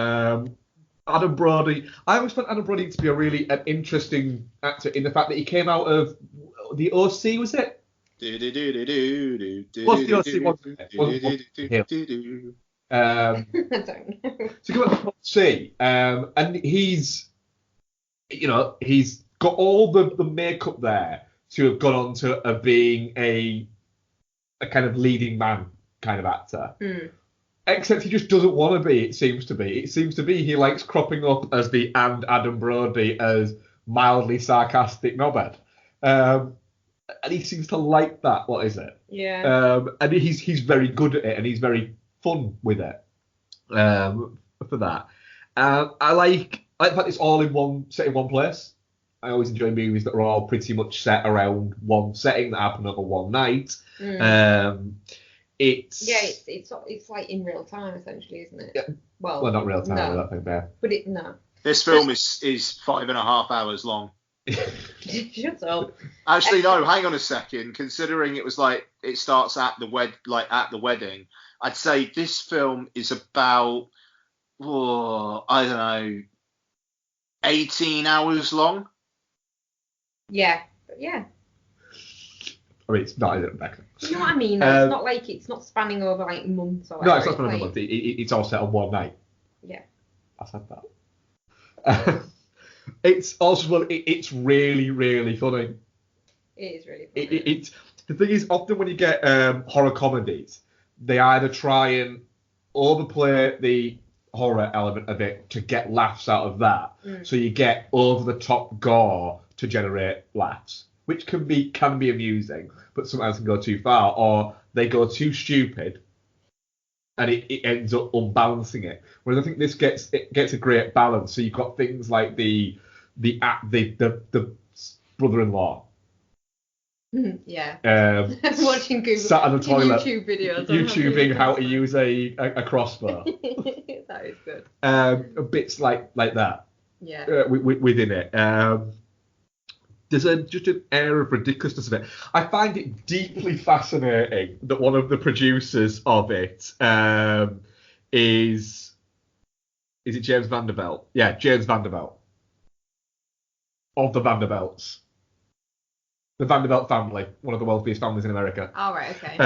Adam Brody. I always found Adam Brody to be an interesting actor in the fact that he came out of the OC, was it? What's the OC? So come out of OC, and he's got all the makeup there to have gone on to being a kind of leading man kind of actor. Except he just doesn't want to be, it seems to be. It seems to be he likes cropping up as the and Adam Brody as mildly sarcastic knobhead. And he seems to like that. What is it? Yeah. And he's very good at it, and he's very fun with it. For that, I like the fact it's all in one place. I always enjoy movies that are all pretty much set around one setting that happen over one night. It's like in real time essentially, isn't it? Yeah. Well, not real time. No. I don't think there. But no. This film is 5.5 hours long. Shut up. Actually, no. Hang on a second. Considering it was like it starts at the wedding, I'd say this film is about I don't know, 18 hours long. Yeah. I mean, it's not, is it, Rebecca? You know what I mean? It's not like it's not spanning over like months or whatever. No, it's not spanning over months. It's all set on one night. Yeah. I said that. It's also it's really, really funny. It is really funny. It's the thing is, often when you get horror comedies, they either try and overplay the horror element of it to get laughs out of that. So you get over the top gore to generate laughs, which can be amusing, but sometimes can go too far, or they go too stupid and it ends up unbalancing it. Whereas I think this gets a great balance. So you've got things like the brother-in-law. Yeah. Watching Google sat on the toilet, YouTube videos. YouTubing how to use a crossbow. That is good. Bits like that. Yeah. Within it. There's just an air of ridiculousness of it. I find it deeply fascinating that one of the producers of it is it James Vanderbilt? Yeah, James Vanderbilt. Of the Vanderbilts. The Vanderbilt family, one of the wealthiest families in America. Oh, right, okay.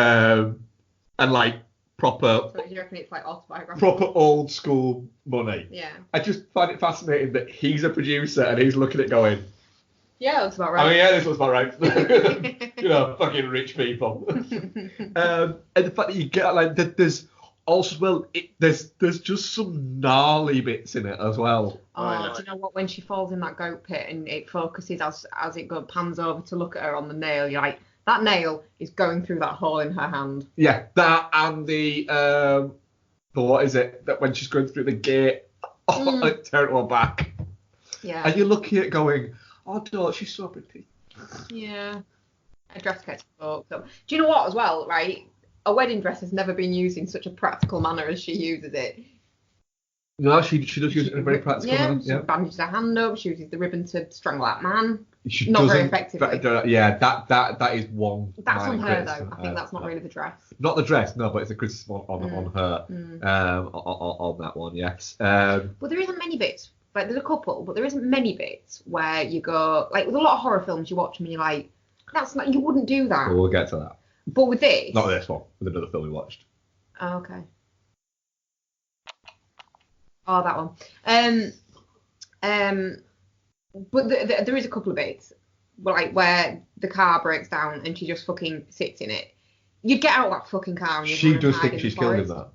And like proper... So you reckon it's like autobiographical? Proper old school money. Yeah. I just find it fascinating that he's a producer and he's looking at it going... Yeah, that's about right. I mean, yeah, this was about right. You know, fucking rich people. And the fact that you get like there's also there's just some gnarly bits in it as well. Oh, do you know what? When she falls in that goat pit and it focuses as it pans over to look at her on the nail, you're like, that nail is going through that hole in her hand. Yeah, that and the what is it? That when she's going through the gate, like tear it to her back. Yeah. And you're looking at it going, oh, no, she's so pretty. Yeah. A dress gets fucked up. Do you know what, as well, right? A wedding dress has never been used in such a practical manner as she uses it. No, she does use it in a very practical manner. She bandages her hand up, she uses the ribbon to strangle that man. She not very effectively. Yeah, that is one. That's on her, though. I think that's not really the dress. Not the dress, no, but it's a criticism on her. On that one, yes. Well, there isn't many bits. Like, there's a couple, but there isn't many bits where you go... Like, with a lot of horror films, you watch them and you're like, that's not... You wouldn't do that. We'll get to that. But with this... Not with this one. With another film we watched. Oh, okay. Oh, that one. But there is a couple of bits, where the car breaks down and she just fucking sits in it. You'd get out of that fucking car and you'd She run and does hide think in she's the killed him, forest.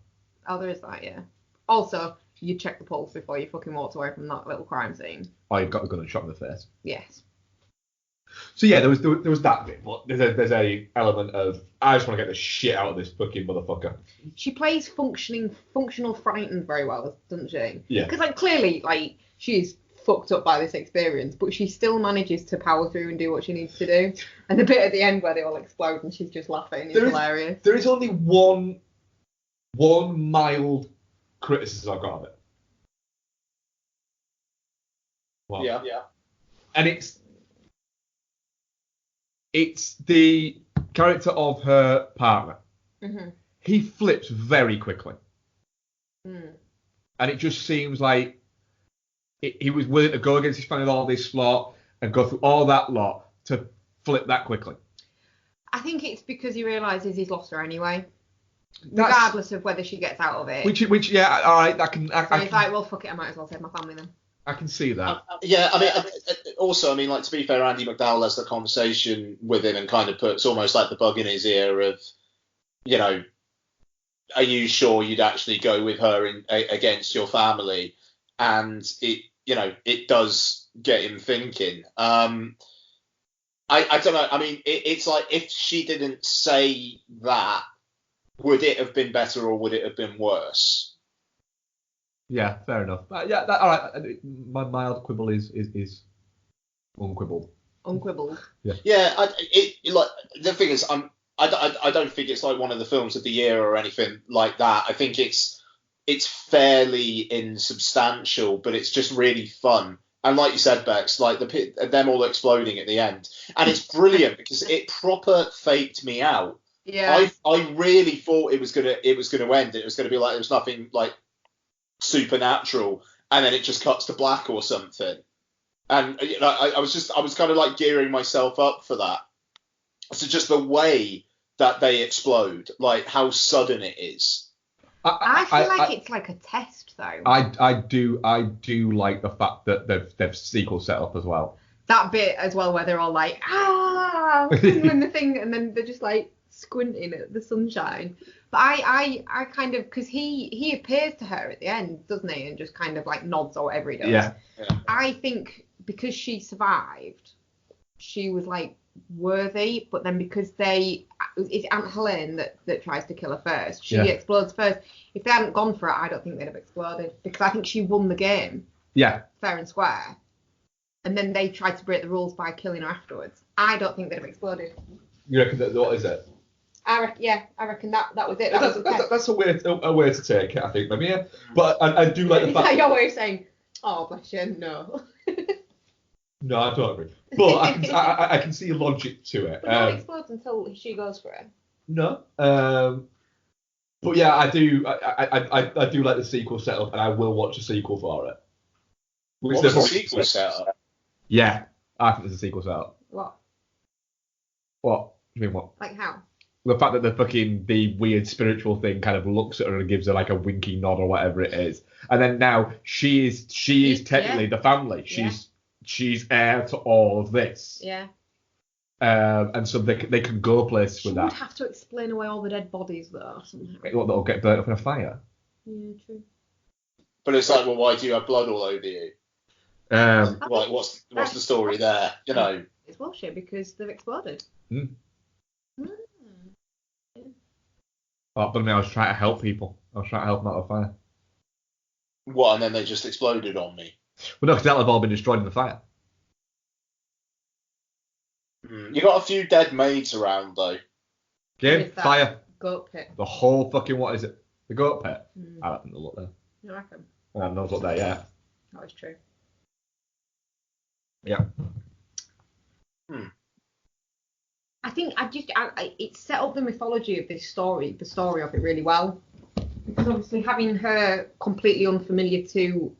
though. Oh, there is that, yeah. Also, you check the pulse before you fucking walked away from that little crime scene. Oh, you've got a gun and shot in the face. Yes. So yeah, there was that bit, but there's a element of I just want to get the shit out of this fucking motherfucker. She plays functional frightened very well, doesn't she? Yeah. Because clearly she's fucked up by this experience, but she still manages to power through and do what she needs to do. And the bit at the end where they all explode and she's just laughing is hilarious. There is only one mild criticism I've got of it. Well, Yeah. and it's the character of her partner. Mm-hmm. He flips very quickly. Mm. And it just seems like he was willing to go against his family with all this lot and go through all that lot to flip that quickly. I think it's because he realises he's lost her anyway. Regardless of whether she gets out of it. Which yeah, all right, He's like, well, fuck it, I might as well save my family then. I can see that. Yeah, I mean, also, I mean, like, to be fair, Andy McDowell has the conversation with him and kind of puts almost like the bug in his ear of, you know, are you sure you'd actually go with her against your family? And it does get him thinking. I don't know. I mean, it's like, if she didn't say that, would it have been better or would it have been worse? Yeah, fair enough. Yeah, all right. My mild quibble is unquibbled. Unquibbled. Yeah. Like, the thing is, I don't think it's like one of the films of the year or anything like that. I think it's fairly insubstantial, but it's just really fun. And like you said, Bex, like them all exploding at the end, and it's brilliant because it proper faked me out. Yeah. I really thought it was gonna end. It was gonna be like there was nothing like supernatural, and then it just cuts to black or something. And I was kind of like gearing myself up for that. So just the way that they explode, like how sudden it is. I feel like it's like a test, though. I do like the fact that they've sequel set up as well. That bit as well, where they're all like, when the thing, and then they're just like squinting at the sunshine. But I kind of, because he appears to her at the end, doesn't he, and just kind of like nods or whatever he does. Yeah. I think because she survived, she was like worthy, but then because it's Aunt Helen that tries to kill her first, she explodes first. If they hadn't gone for it, I don't think they'd have exploded, because I think she won the game fair and square, and then they tried to break the rules by killing her afterwards. I don't think they'd have exploded. You reckon what is it? I reckon that was it. That's a way to take it, I think, maybe. Yeah. But I do like the fact. Is that your way of saying, oh bless you, no? No, I don't agree. But I can see logic to it. But no one explodes until she goes for it. No. But yeah, I do. I do like the sequel setup, and I will watch a sequel for it. What's the sequel setup? Yeah, I think there's a sequel setup. What? What? You mean what? Like how? The fact that the weird spiritual thing kind of looks at her and gives her like a winky nod or whatever it is, and then now she is technically the family. She's heir to all of this. Yeah. And so they can go places with that. She would have to explain away all the dead bodies though somehow. What, that'll get burnt up in a fire? Yeah, true. But it's like, well, why do you have blood all over you? Like, what's the story there? You know. It's bullshit because they've exploded. Oh, but I was trying to help people. I was trying to help them out of fire. What? And then they just exploded on me. Well, no, because that'll have all been destroyed in the fire. You got a few dead maids around though. Game, fire. Goat pit. The whole fucking, what is it? The goat pit? I don't think they'll look there. You reckon? I haven't looked there yet. That was true. Yeah. I think it set up the mythology of this story, the story of it really well. Because obviously having her completely unfamiliar to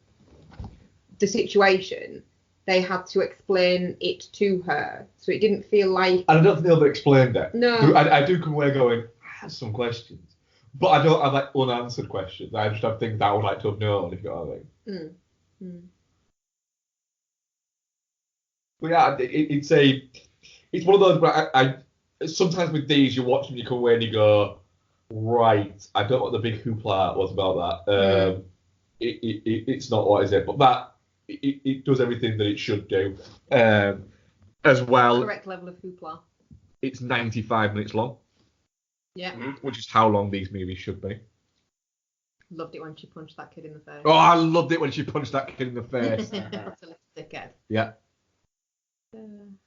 the situation, they had to explain it to her. So it didn't feel like... And I don't think they'll have explained it. No. I do come away going, I have some questions. But I don't have like unanswered questions. I just have things that I would like to have known, if you know what I mean. But yeah, it's one of those where I sometimes with these you watch them, you come away and you go, right, I don't know what the big hoopla was about that. It's not, what is it? But that it does everything that it should do. As well. Correct level of hoopla. It's 95 minutes long. Yeah. Which is how long these movies should be. Loved it when she punched that kid in the face. Oh, I loved it when she punched that kid in the face. Dickhead. Yeah. And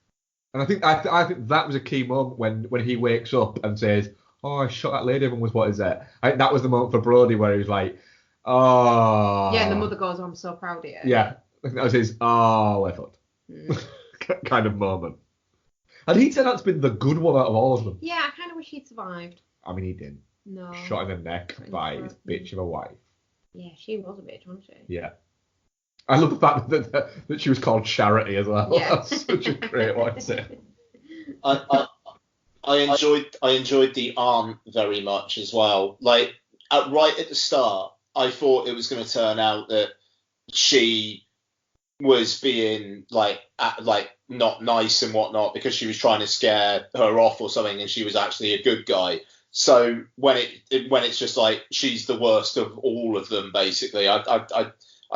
I think that was a key moment when he wakes up and says, "Oh, I shot that lady." Everyone was, "What is that?" That was the moment for Brody where he was like, "Oh." Yeah, and the mother goes, "I'm so proud of you." Yeah, I think that was his we're fucked kind of moment. And he turned out to be the good one out of all of them. Yeah, I kind of wish he'd survived. I mean, he didn't. No. Shot in the neck by his bitch of a wife. Yeah, she was a bitch, wasn't she? Yeah. I love the fact that she was called Charity as well. Yeah. That's such a great one to say. I enjoyed the aunt very much as well. Like right at the start, I thought it was going to turn out that she was being like not nice and whatnot because she was trying to scare her off or something, and she was actually a good guy. So when it's just like she's the worst of all of them, basically, I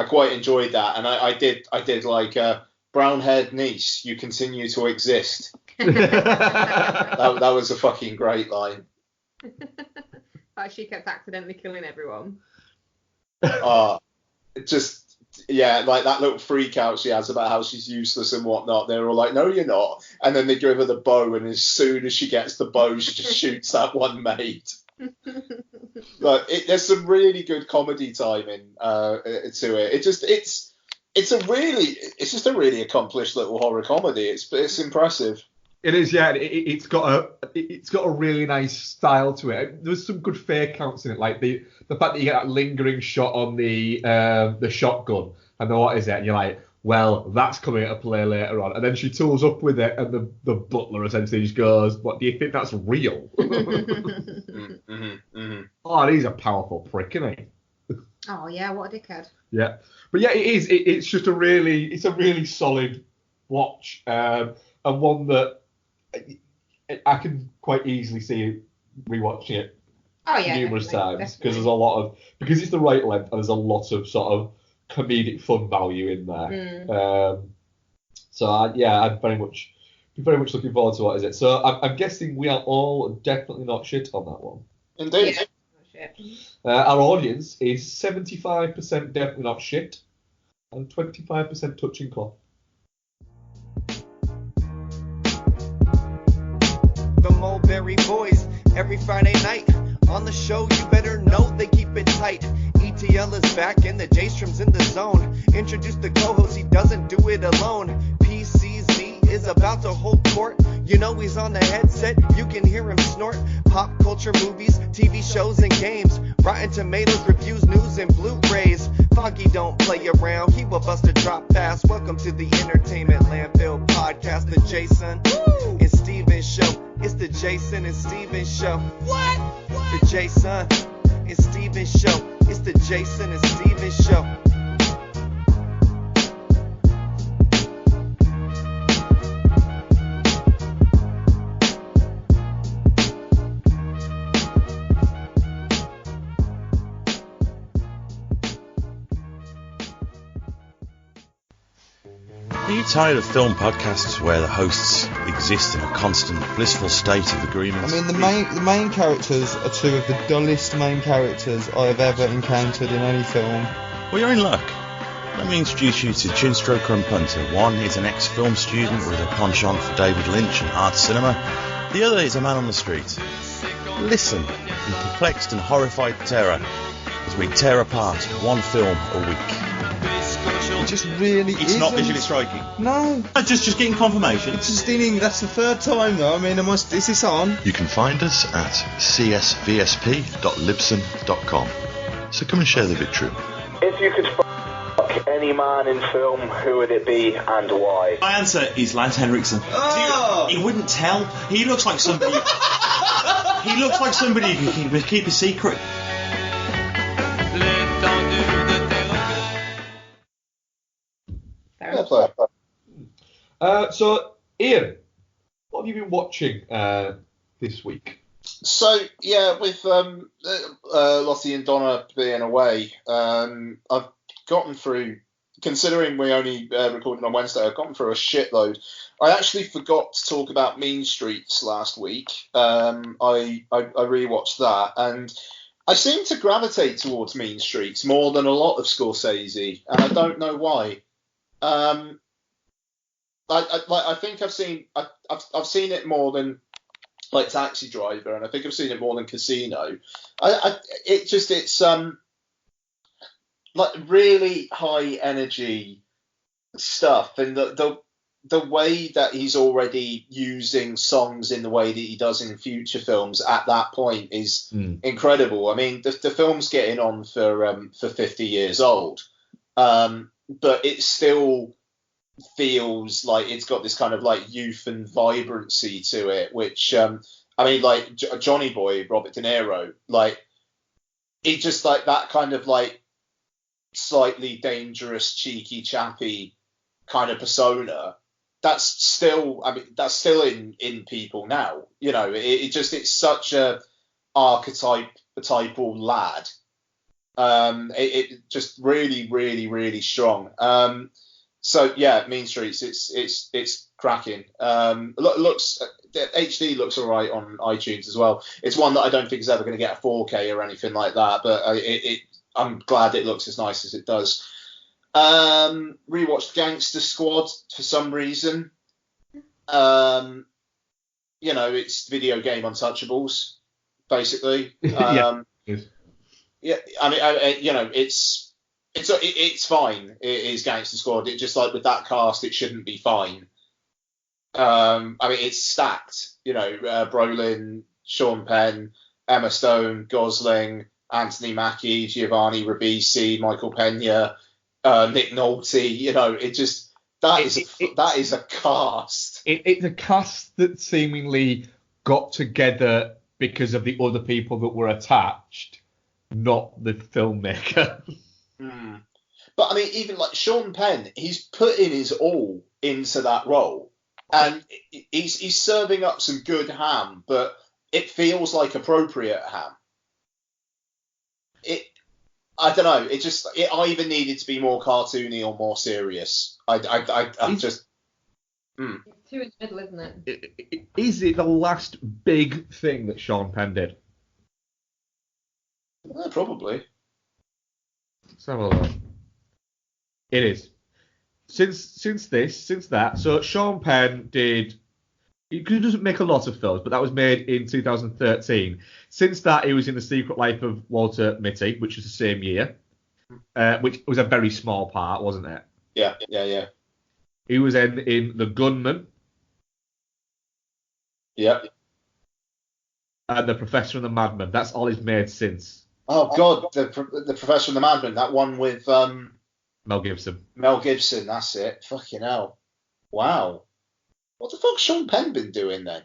quite enjoyed that, and I did like brown-haired niece, you continue to exist. That was a fucking great line. Like she kept accidentally killing everyone. Just yeah, like that little freak out she has about how she's useless and whatnot. They're all like, "No, you're not," and then they give her the bow, and as soon as she gets the bow, she just shoots that one mate. Like there's some really good comedy timing to it. It's just a really accomplished little horror comedy. It's impressive. It is, yeah. It's got a really nice style to it. There's some good fake counts in it, like the fact that you get that lingering shot on the shotgun, and then what is it? And you're like, well, that's coming into play later on. And then she tools up with it, and the butler essentially just goes, "What, do you think that's real?" Oh, he's a powerful prick, isn't he? Oh yeah, what a dickhead. Yeah, but yeah, it is. It's just a really solid watch, and one that I can quite easily see rewatching it numerous times because because it's the right length and there's a lot of sort of comedic fun value in there. So I'd very much looking forward to what is it. So I'm guessing we are all definitely not shit on that one. Indeed. Yeah. Our audience is 75% definitely not shit and 25% touching cloth. The Mulberry Boys every Friday night on the show. You better know they keep it tight. ETL is back and the J-Strom's in the zone. Introduce the co-host, he doesn't do it alone. PCZ is about to hold court. You know he's on the headset, you can hear him snort. Pop culture, movies, TV shows, and games. Rotten Tomatoes, reviews, news, and Blu-rays. Foggy don't play around, he will bust a drop pass. Welcome to the Entertainment Landfill Podcast, the Jason and Steven Show. It's the Jason and Steven Show. What? The Jason and Steven Show. It's the Jason and Steven Show. Are you tired of film podcasts where the hosts exist in a constant blissful state of agreement? I mean, the main characters are two of the dullest main characters I have ever encountered in any film. Well, you're in luck. Let me introduce you to Chinstroker and Punter. One is an ex-film student with a penchant for David Lynch and art cinema. The other is a man on the street. Listen in perplexed and horrified terror as we tear apart one film a week. It just really It's isn't. not visually striking. No. Just getting confirmation. It's just that's the third time though. I mean, is this on? You can find us at csvsp.libsyn.com. So come and share the victory. If you could fuck any man in film, who would it be and why? My answer is Lance Henriksen. Oh! He wouldn't tell. He looks like somebody. He looks like somebody who can keep a secret. So, Ian, what have you been watching this week? So yeah, with Lottie and Donna being away, I've gotten through. Considering we only recorded on Wednesday, I've gotten through a shitload. I actually forgot to talk about Mean Streets last week. I rewatched that, and I seem to gravitate towards Mean Streets more than a lot of Scorsese, and I don't know why. I think I've seen it more than like Taxi Driver, and I think I've seen it more than Casino. It's like really high energy stuff, and the way that he's already using songs in the way that he does in future films at that point is incredible. I mean, the film's getting on for 50 years old, but it still feels like it's got this kind of like youth and vibrancy to it, which I mean, like Johnny Boy, Robert De Niro, like it just like that kind of like slightly dangerous, cheeky, chappy kind of persona. That's still in people now. You know, it's such a archetypal lad. It just really, really, really strong. So yeah, Mean Streets, it's cracking. Looks HD looks alright on iTunes as well. It's one that I don't think is ever going to get a 4K or anything like that, but I'm glad it looks as nice as it does. Rewatched Gangster Squad for some reason. It's video game Untouchables, basically. Yeah. Yeah, I mean, it's fine. It is Gangster Squad. It just like with that cast, it shouldn't be fine. I mean, it's stacked. Brolin, Sean Penn, Emma Stone, Gosling, Anthony Mackie, Giovanni Ribisi, Michael Pena, Nick Nolte. That is a cast. It's a cast that seemingly got together because of the other people that were attached, not the filmmaker. But I mean, even like Sean Penn, he's put in his all into that role, and he's serving up some good ham, but it feels like appropriate ham. I don't know. It either needed to be more cartoony or more serious. I'm just. It's too in the middle, isn't it? Is it the last big thing that Sean Penn did? Probably. Let's have a look. It is. Since that. So Sean Penn did. He doesn't make a lot of films, but that was made in 2013. Since that, he was in The Secret Life of Walter Mitty, which was the same year, which was a very small part, wasn't it? Yeah. He was in The Gunman. Yep. And The Professor and the Madman. That's all he's made since. Oh God, the Professor and the Madman. That one with Mel Gibson. Mel Gibson. That's it. Fucking hell. Wow. What the fuck's Sean Penn been doing then?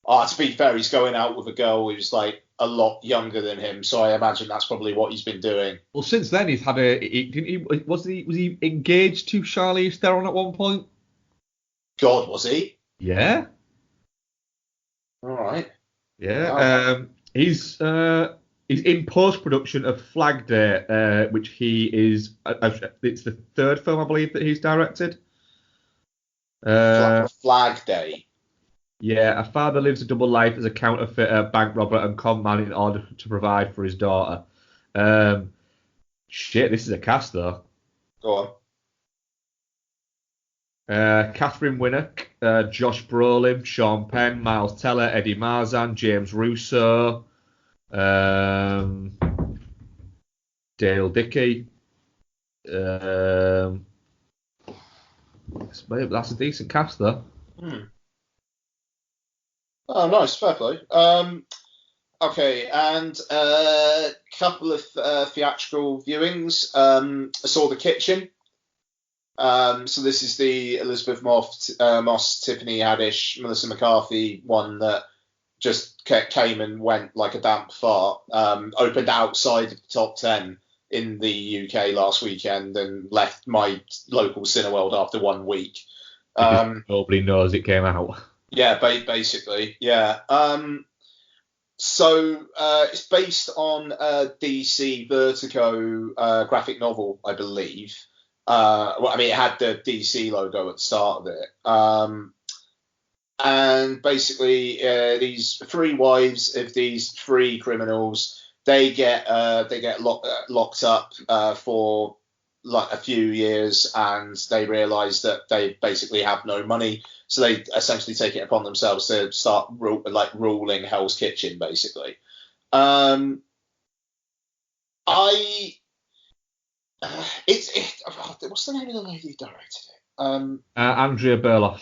To be fair, he's going out with a girl who's like a lot younger than him, so I imagine that's probably what he's been doing. Well, since then he's had was he engaged to Charlize Theron at one point? God, was he? Yeah. All right. Yeah. Wow. He's in post-production of Flag Day, which he is. It's the third film, I believe, that he's directed. Flag Day. Yeah, a father lives a double life as a counterfeiter, bank robber, and con man in order to provide for his daughter. Shit, this is a cast though. Go on. Catherine Winnock, Josh Brolin, Sean Penn, Miles Teller, Eddie Marzan, James Russo, Dale Dickey. That's a decent cast though. Oh, nice, fair play. Okay, and a couple of theatrical viewings. I saw The Kitchen. So this is the Elizabeth Moss, Tiffany Haddish, Melissa McCarthy one that just came and went like a damp fart. Opened outside of the top 10 in the UK last weekend and left my local Cineworld after 1 week. Nobody knows it came out. Yeah, basically, yeah. So it's based on a DC Vertigo graphic novel, I believe. Well, I mean, it had the DC logo at the start of it. And basically, these 3 wives of these 3 criminals, they get locked up for like a few years, and they realise that they basically have no money, so they essentially take it upon themselves to start ruling Hell's Kitchen, basically. What's the name of the lady who directed it? Andrea Berloff.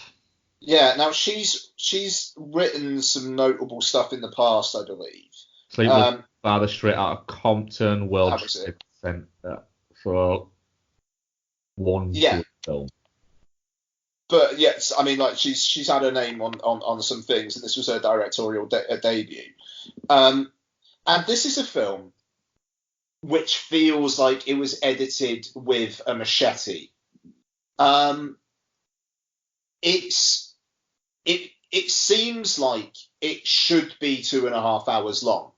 Yeah, now she's written some notable stuff in the past, I believe. So it was Father Straight Out of Compton, World Trade Center for one film. But yes, I mean, like she's had her name on some things, and this was her directorial debut. And this is a film which feels like it was edited with a machete. It seems like it should be 2.5 hours long,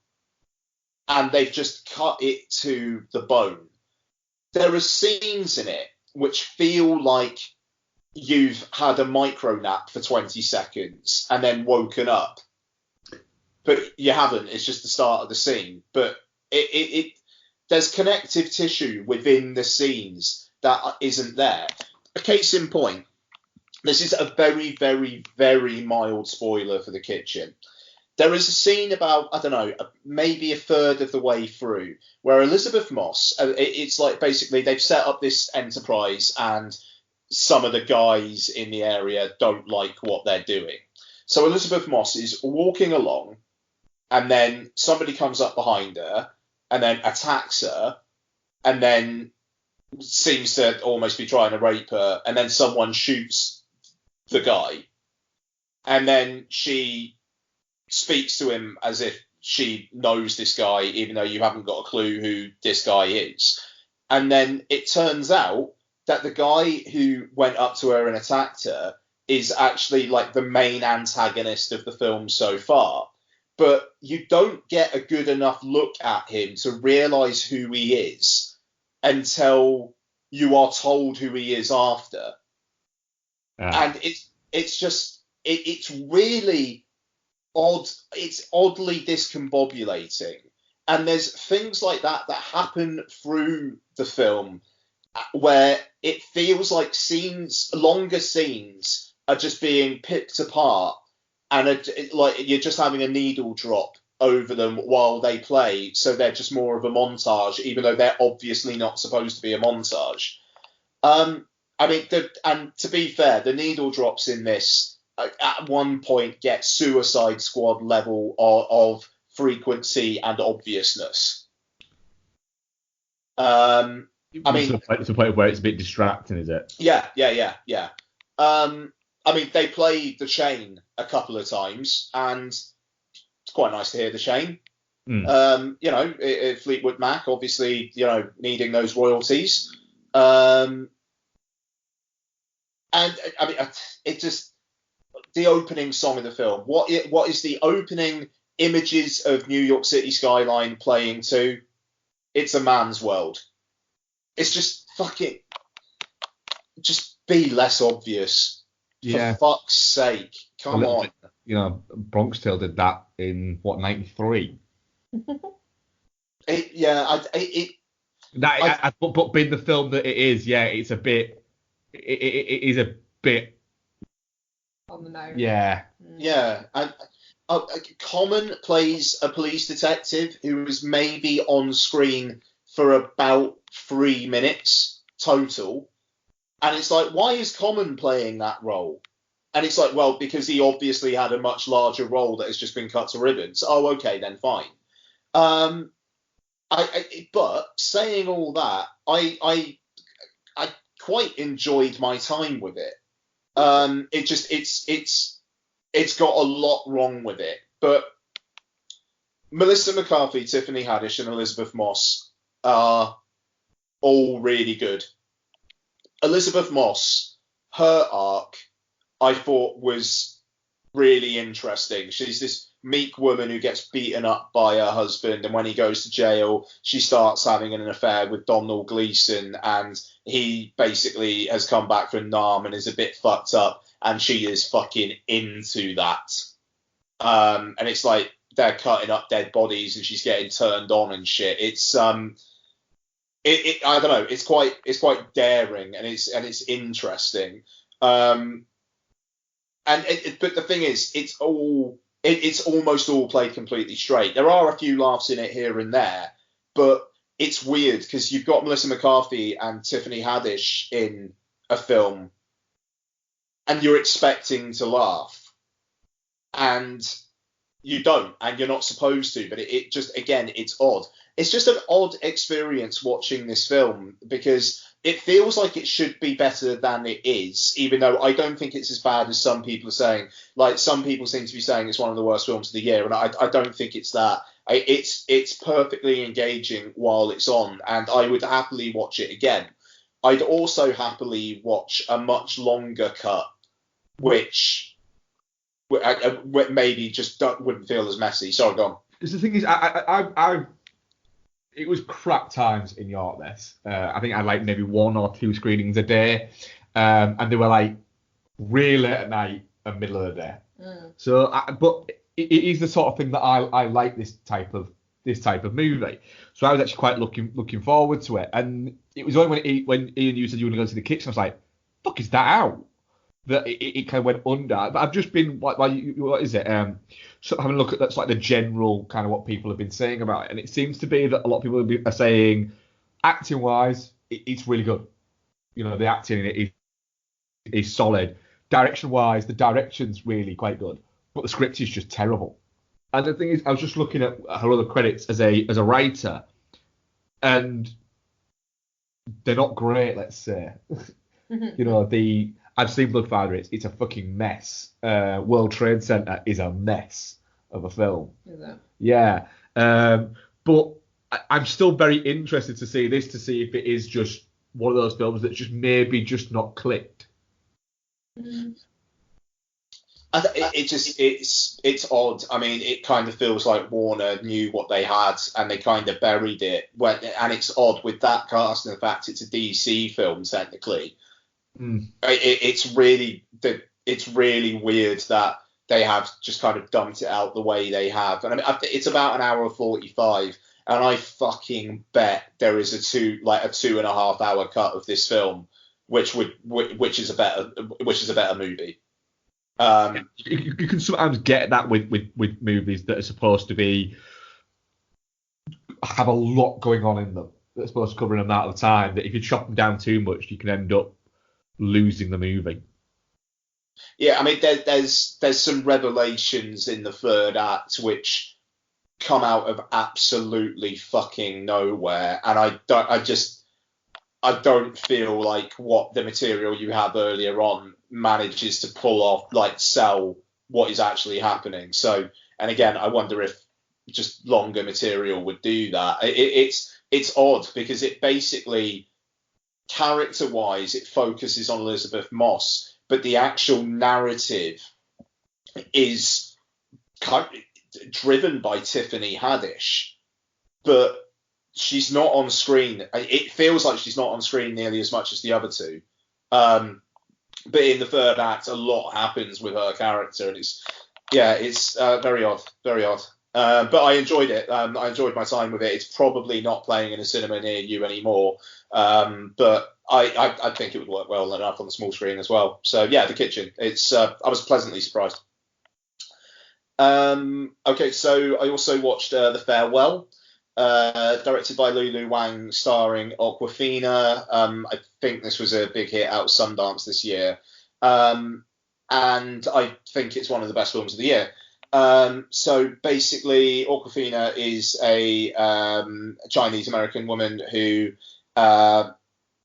and they've just cut it to the bone. There are scenes in it which feel like you've had a micro nap for 20 seconds and then woken up, but you haven't. It's just the start of the scene. But there's connective tissue within the scenes that isn't there. A case in point, this is a very, very, very mild spoiler for The Kitchen. There is a scene about, I don't know, maybe a third of the way through, where Elizabeth Moss, it's like basically they've set up this enterprise and some of the guys in the area don't like what they're doing. So Elizabeth Moss is walking along, and then somebody comes up behind her and then attacks her, and then seems to almost be trying to rape her, and then someone shoots the guy, and then she speaks to him as if she knows this guy, even though you haven't got a clue who this guy is. And then it turns out that the guy who went up to her and attacked her is actually like the main antagonist of the film so far. But you don't get a good enough look at him to realise who he is until you are told who he is after. And it's really odd. It's oddly discombobulating. And there's things like that happen through the film where it feels like longer scenes are just being picked apart, and like you're just having a needle drop over them while they play, so they're just more of a montage, even though they're obviously not supposed to be a montage. I mean, and to be fair, the needle drops in this at one point get Suicide Squad level of frequency and obviousness. I mean, it's a point where it's a bit distracting, is it? Yeah. I mean, they play The Chain a couple of times, and it's quite nice to hear The Chain. Fleetwood Mac, obviously, needing those royalties. And I mean, it just, the opening song of the film. What is the opening images of New York City skyline playing to? It's A Man's World. It's just fucking, just be less obvious. For fuck's sake, come on. Bronx Tale did that in what, 93? But being the film that it is, it's a bit. It is a bit on the nose. Yeah. And Common plays a police detective who is maybe on screen for about 3 minutes total. And it's like, why is Common playing that role? And it's like, well, because he obviously had a much larger role that has just been cut to ribbons. Oh, okay, then fine. But saying all that, I quite enjoyed my time with it. It's got a lot wrong with it. But Melissa McCarthy, Tiffany Haddish, and Elizabeth Moss are all really good. Elizabeth Moss, her arc, I thought was really interesting. She's this meek woman who gets beaten up by her husband, and when he goes to jail, she starts having an affair with Domhnall Gleeson, and he basically has come back from Nam and is a bit fucked up, and she is fucking into that. And it's like they're cutting up dead bodies, and she's getting turned on and shit. It's I don't know. It's quite daring, and it's interesting. But the thing is, it's almost all played completely straight. There are a few laughs in it here and there, but it's weird because you've got Melissa McCarthy and Tiffany Haddish in a film, and you're expecting to laugh, and you don't, and you're not supposed to. But it just, again, it's odd. It's just an odd experience watching this film because it feels like it should be better than it is, even though I don't think it's as bad as some people are saying. Like, some people seem to be saying it's one of the worst films of the year, and I don't think it's that. It's perfectly engaging while it's on, and I would happily watch it again. I'd also happily watch a much longer cut, which maybe just wouldn't feel as messy. Sorry, go on. Because the thing is, I it was crap times in York. I think I had like maybe 1 or 2 screenings a day, and they were like really late at night and middle of the day. So, but it is the sort of thing that I like this type of movie. So I was actually quite looking forward to it. And it was only when Ian, you said you were going to go to the kitchen, I was like, fuck, is that out? That it kind of went under. But I've just been what is it? So having a look at that's like the general kind of what people have been saying about it, and it seems to be that a lot of people are saying, acting wise, it's really good. You know, the acting in it is solid. Direction wise, the direction's really quite good, but the script is just terrible. And the thing is, I was just looking at her other credits as a writer, and they're not great. Let's say, you know, I've seen Bloodfather. It's a fucking mess. World Trade Center is a mess of a film. Is it? Yeah. But I'm still very interested to see this, to see if it is just one of those films that's just maybe just not clicked. It's odd. I mean, it kind of feels like Warner knew what they had and they kind of buried it. And it's odd with that cast and the fact it's a DC film technically. It's really weird that they have just kind of dumped it out the way they have. And I mean, it's about an hour 45, and I fucking bet there is a 2.5 hour cut of this film, which is a better movie. You can sometimes get that with movies that are supposed to have a lot going on in them. That's supposed to cover an amount of time that if you chop them down too much, you can end up losing the movie. Yeah, I mean, there's some revelations in the third act which come out of absolutely fucking nowhere, and I don't feel like what the material you have earlier on manages to pull off, like sell what is actually happening. So, and again, I wonder if just longer material would do that. It's odd because it basically, character-wise, it focuses on Elizabeth Moss, but the actual narrative is kind of driven by Tiffany Haddish, but she's not on screen. It feels like she's not on screen nearly as much as the other two. But in the third act, a lot happens with her character, and it's very odd, very odd. But I enjoyed it. I enjoyed my time with it. It's probably not playing in a cinema near you anymore, but I think it would work well enough on the small screen as well. So yeah, The Kitchen. I was pleasantly surprised. Okay, so I also watched The Farewell, directed by Lulu Wang, starring Awkwafina. I think this was a big hit out of Sundance this year, and I think it's one of the best films of the year. So basically, Awkwafina is a Chinese American woman who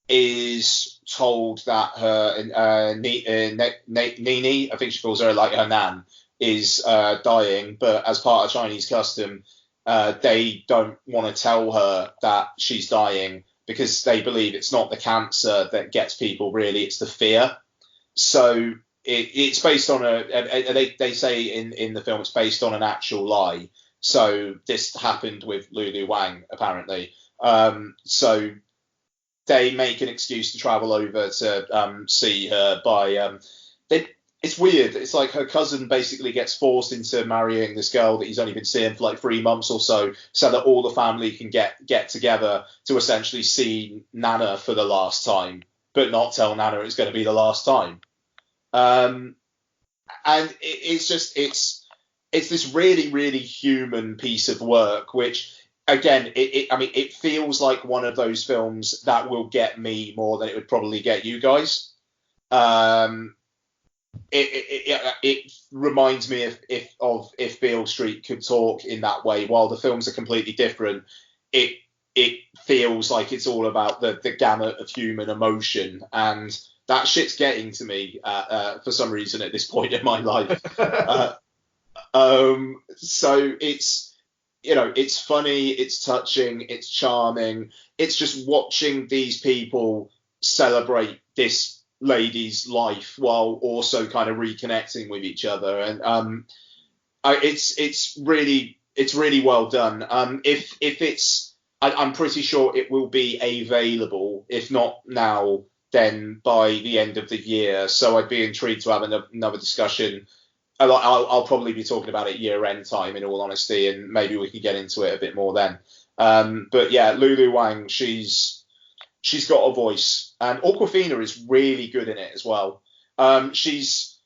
is told that her Nini, I think she calls her, like her nan, is dying, but as part of Chinese custom, they don't want to tell her that she's dying because they believe it's not the cancer that gets people, really, it's the fear. So it's based on they say in the film it's based on an actual lie. So this happened with Lulu Wang, apparently. So they make an excuse to travel over to see her by it's weird. It's like her cousin basically gets forced into marrying this girl that he's only been seeing for like 3 months or so that all the family can get together to essentially see Nana for the last time, but not tell Nana it's going to be the last time. And it's this really, really human piece of work, which again, it feels like one of those films that will get me more than it would probably get you guys. It reminds me of if Beale Street could talk in that way. While the films are completely different, it feels like it's all about the gamut of human emotion, and that shit's getting to me for some reason at this point in my life. So it's funny, it's touching, it's charming. It's just watching these people celebrate this lady's life while also kind of reconnecting with each other, and it's really well done. If it's, I'm pretty sure it will be available, if not now, then by the end of the year. So I'd be intrigued to have another discussion. I'll probably be talking about it year-end time, in all honesty, and maybe we can get into it a bit more then. But yeah, Lulu Wang, she's got a voice, and Awkwafina is really good in it as well. She's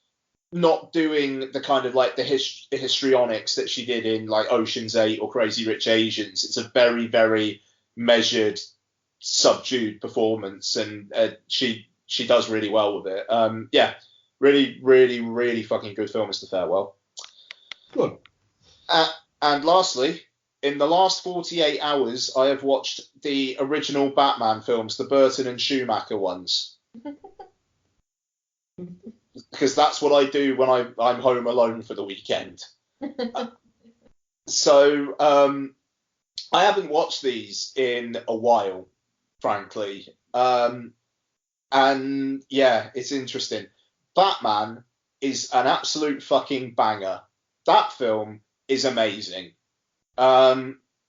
not doing the kind of like the histrionics that she did in like Ocean's 8 or Crazy Rich Asians. It's a very, very measured, subdued performance, and she does really well with it. Yeah, really, really, really fucking good film, Mr. Farewell. Good. And lastly, in the last 48 hours, I have watched the original Batman films, the Burton and Schumacher ones. Because that's what I do when I'm home alone for the weekend. So I haven't watched these in a while, frankly. And yeah, it's interesting. Batman is an absolute fucking banger. That film is amazing.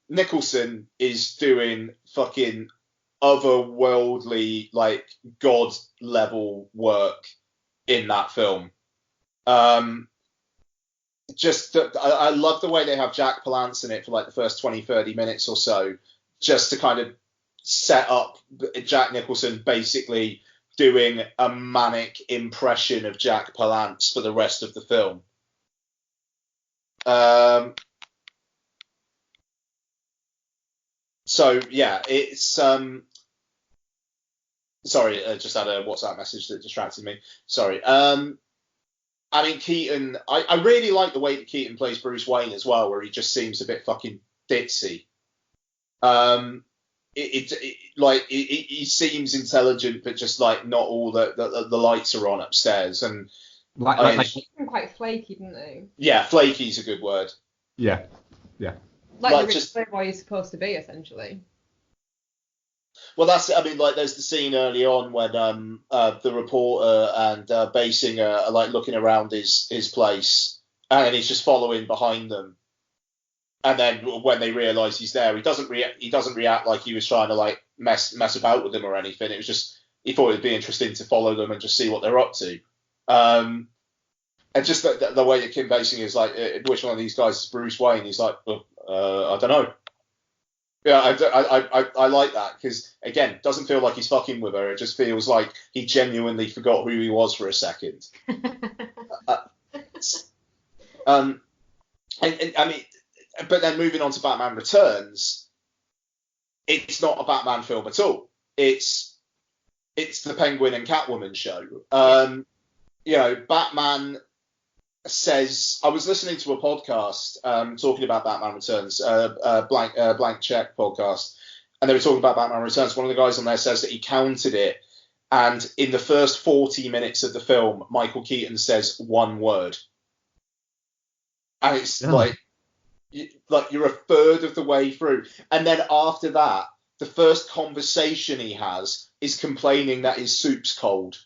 Nicholson is doing fucking otherworldly, like, god level work in that film. I love the way they have Jack Palance in it for like the first 20-30 minutes or so, just to kind of set up Jack Nicholson basically doing a manic impression of Jack Palance for the rest of the film. So yeah, it's sorry, I just had a WhatsApp message that distracted me. Sorry. I mean, Keaton, I really like the way that Keaton plays Bruce Wayne as well, where he just seems a bit fucking ditzy. He seems intelligent, but just like not all the lights are on upstairs, and quite flaky, didn't they? Yeah, flaky's a good word. Yeah. Like the rich playboy is supposed to be, essentially. Well, that's it. I mean, like, there's the scene early on when the reporter and Basinger are like looking around his place, and he's just following behind them. And then when they realise he's there, he doesn't react like he was trying to like mess about with them or anything. It was just, he thought it'd be interesting to follow them and just see what they're up to. And just the way that Kim Basinger is like, which one of these guys is Bruce Wayne? He's like, I don't know. Yeah, I like that, because again, doesn't feel like he's fucking with her. It just feels like he genuinely forgot who he was for a second. And I mean, but then moving on to Batman Returns, it's not a Batman film at all. It's the Penguin and Catwoman show. You know, Batman says, I was listening to a podcast talking about Batman Returns, Blank Check podcast, and they were talking about Batman Returns. One of the guys on there says that he counted it, and in the first 40 minutes of the film, Michael Keaton says one word, and it's like you're a third of the way through, and then after that, the first conversation he has is complaining that his soup's cold.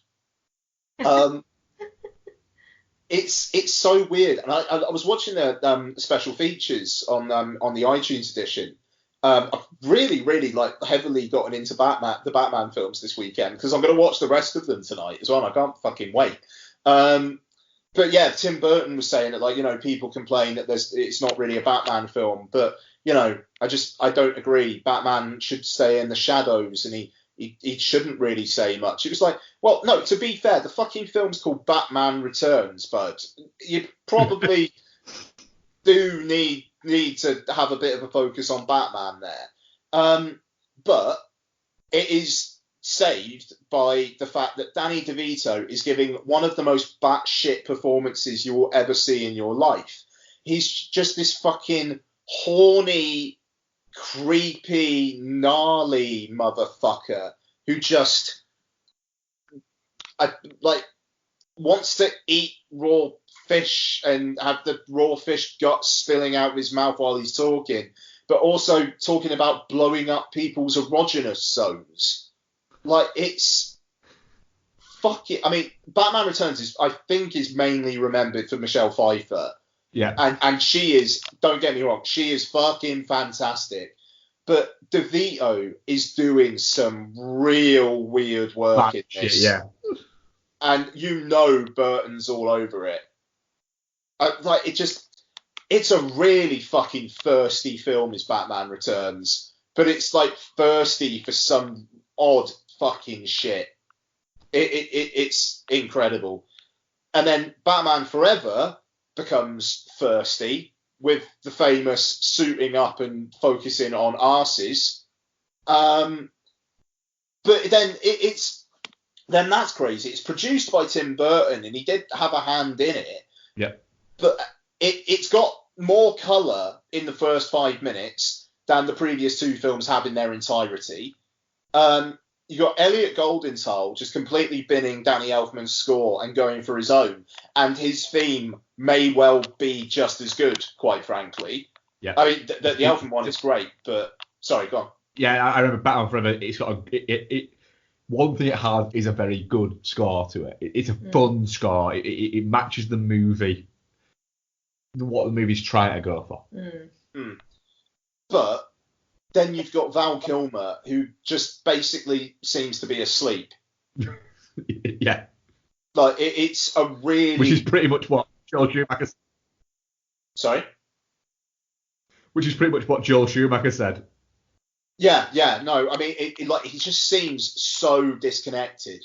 It's so weird, and I was watching the special features on the iTunes edition. I've really like heavily gotten into the Batman films this weekend, because I'm going to watch the rest of them tonight as well. And I can't fucking wait. But yeah, Tim Burton was saying that, like, you know, people complain that it's not really a Batman film, but you know, I don't agree. Batman should stay in the shadows, and he shouldn't really say much. It was like, well, no, to be fair, the fucking film's called Batman Returns, but you probably do need to have a bit of a focus on Batman there. But it is saved by the fact that Danny DeVito is giving one of the most batshit performances you will ever see in your life. He's just this fucking horny, creepy, gnarly motherfucker who just wants to eat raw fish and have the raw fish guts spilling out of his mouth while he's talking, but also talking about blowing up people's erogenous zones. Like, it's fucking. I mean, Batman Returns is mainly remembered for Michelle Pfeiffer. Yeah. And she is. Don't get me wrong. She is fucking fantastic. But DeVito is doing some real weird work in this. Yeah. And Burton's all over it. It's a really fucking thirsty film, is Batman Returns. But it's like thirsty for some odd fucking shit. It's incredible. And then Batman Forever becomes thirsty with the famous suiting up and focusing on arses. But then then that's crazy. It's produced by Tim Burton, and he did have a hand in it. Yeah. But it's got more colour in the first 5 minutes than the previous two films have in their entirety. You got Elliot Goldenthal just completely binning Danny Elfman's score and going for his own, and his theme may well be just as good, quite frankly. Yeah. I mean, the Elfman one is great, but sorry, go on. Yeah, I remember Batman Forever. It's got one thing it has is a very good score to it. It's a fun score. It matches the movie, what the movie's trying to go for. But then you've got Val Kilmer, who just basically seems to be asleep. Yeah. Like, it's a really... Which is pretty much what Joel Schumacher said. Sorry? Which is pretty much what Joel Schumacher said. Yeah, no, I mean, he just seems so disconnected,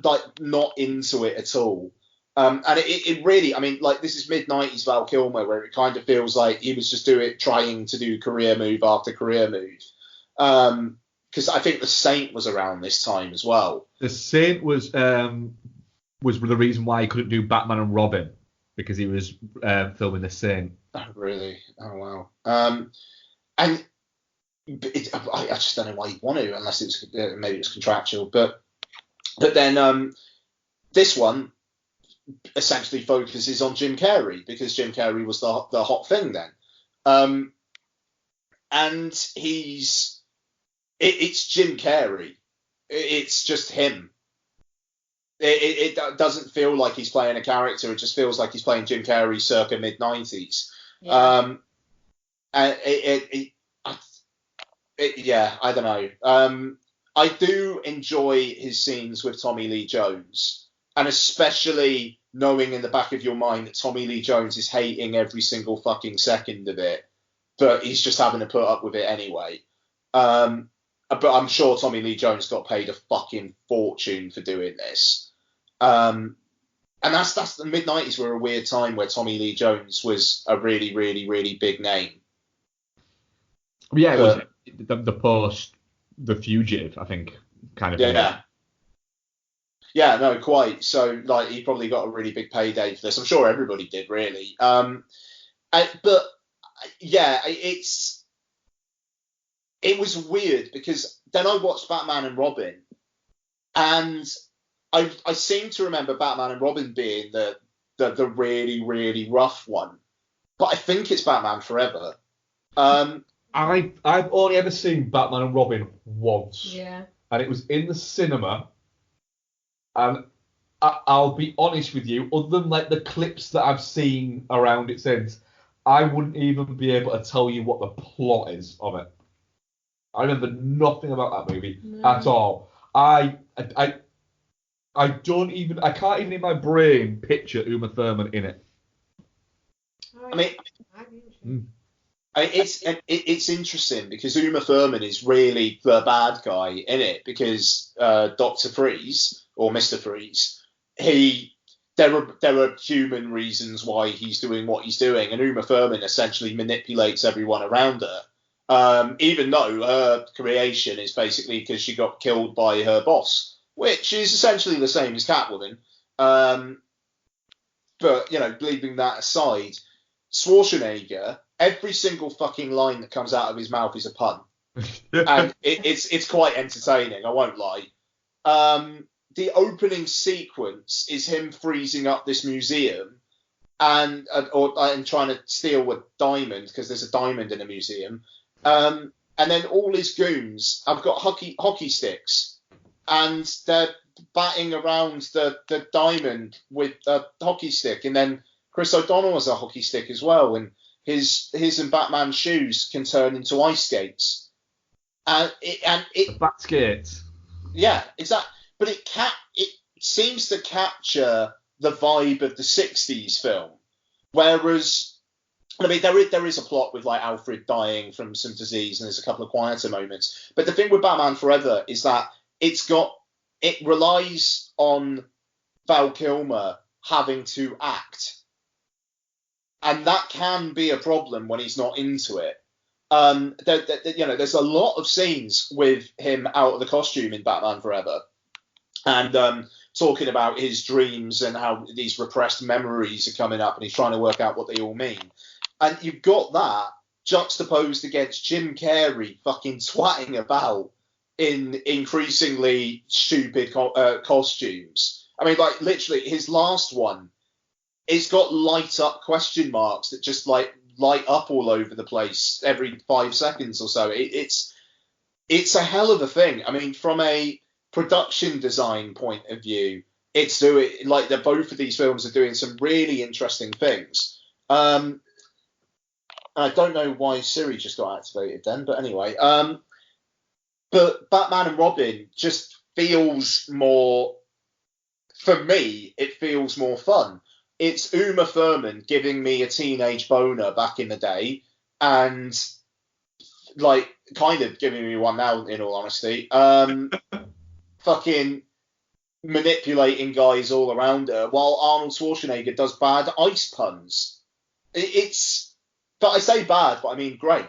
like, not into it at all. And it really, I mean, like, this is mid-90s Val Kilmer, where it kind of feels like he was just trying to do career move after career move. Because I think The Saint was around this time as well. The Saint was the reason why he couldn't do Batman and Robin, because he was filming The Saint. Oh, really? Oh, wow. And I just don't know why he'd want to, unless it's maybe it's contractual. But then this one essentially focuses on Jim Carrey, because Jim Carrey was the hot thing then. And it's Jim Carrey. It's just him. It doesn't feel like he's playing a character. It just feels like he's playing Jim Carrey circa mid-90s. Yeah. I don't know. I do enjoy his scenes with Tommy Lee Jones, and especially knowing in the back of your mind that Tommy Lee Jones is hating every single fucking second of it, but he's just having to put up with it anyway. But I'm sure Tommy Lee Jones got paid a fucking fortune for doing this. And that's the mid-90s were a weird time where Tommy Lee Jones was a really, really, really big name. Yeah, it was the post The Fugitive, I think, kind of. Yeah, no, quite. So, like, he probably got a really big payday for this. I'm sure everybody did, really. But yeah, it was weird, because then I watched Batman and Robin, and I seem to remember Batman and Robin being the really, really rough one. But I think it's Batman Forever. I've only ever seen Batman and Robin once. Yeah. And it was in the cinema. And I'll be honest with you, other than like the clips that I've seen around it since, I wouldn't even be able to tell you what the plot is of it. I remember nothing about that movie at all. I can't even in my brain picture Uma Thurman in it. I mean, it's interesting, because Uma Thurman is really the bad guy in it, because Dr. Freeze, or Mr. Freeze, there are human reasons why he's doing what he's doing, and Uma Thurman essentially manipulates everyone around her, even though her creation is basically because she got killed by her boss, which is essentially the same as Catwoman. But, you know, leaving that aside, Schwarzenegger, every single fucking line that comes out of his mouth is a pun. And it's quite entertaining, I won't lie. The opening sequence is him freezing up this museum and trying to steal a diamond, because there's a diamond in a museum. And then all his goons have got hockey sticks, and they're batting around the diamond with a hockey stick, and then Chris O'Donnell has a hockey stick as well, and his and Batman's shoes can turn into ice skates. Bat skates. Yeah, exactly. But it seems to capture the vibe of the 60s film. Whereas, I mean, there is a plot with like Alfred dying from some disease, and there's a couple of quieter moments. But the thing with Batman Forever is that it relies on Val Kilmer having to act. And that can be a problem when he's not into it. There's a lot of scenes with him out of the costume in Batman Forever, and talking about his dreams and how these repressed memories are coming up, and he's trying to work out what they all mean. And you've got that juxtaposed against Jim Carrey fucking twatting about in increasingly stupid costumes. I mean, like, literally, his last one, it's got light up question marks that just like light up all over the place every 5 seconds or so. It's a hell of a thing. I mean, from a production design point of view, it's doing like both of these films are doing some really interesting things. I don't know why Siri just got activated then, but anyway. But Batman and Robin just feels more, for me, it feels more fun. It's Uma Thurman giving me a teenage boner back in the day, and like kind of giving me one now, in all honesty. Fucking manipulating guys all around her, while Arnold Schwarzenegger does bad ice puns. But I say bad, but I mean great.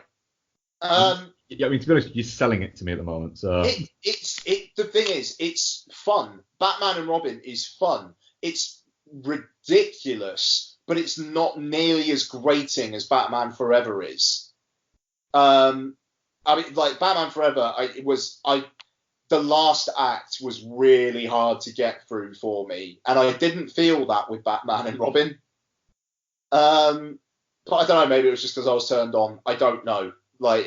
Yeah, I mean, to be honest, you're selling it to me at the moment. So the thing is, it's fun. Batman and Robin is fun. It's ridiculous, but it's not nearly as grating as Batman Forever is. I mean, like Batman Forever, the last act was really hard to get through for me, and I didn't feel that with Batman and Robin. But I don't know, maybe it was just because I was turned on. I don't know. Like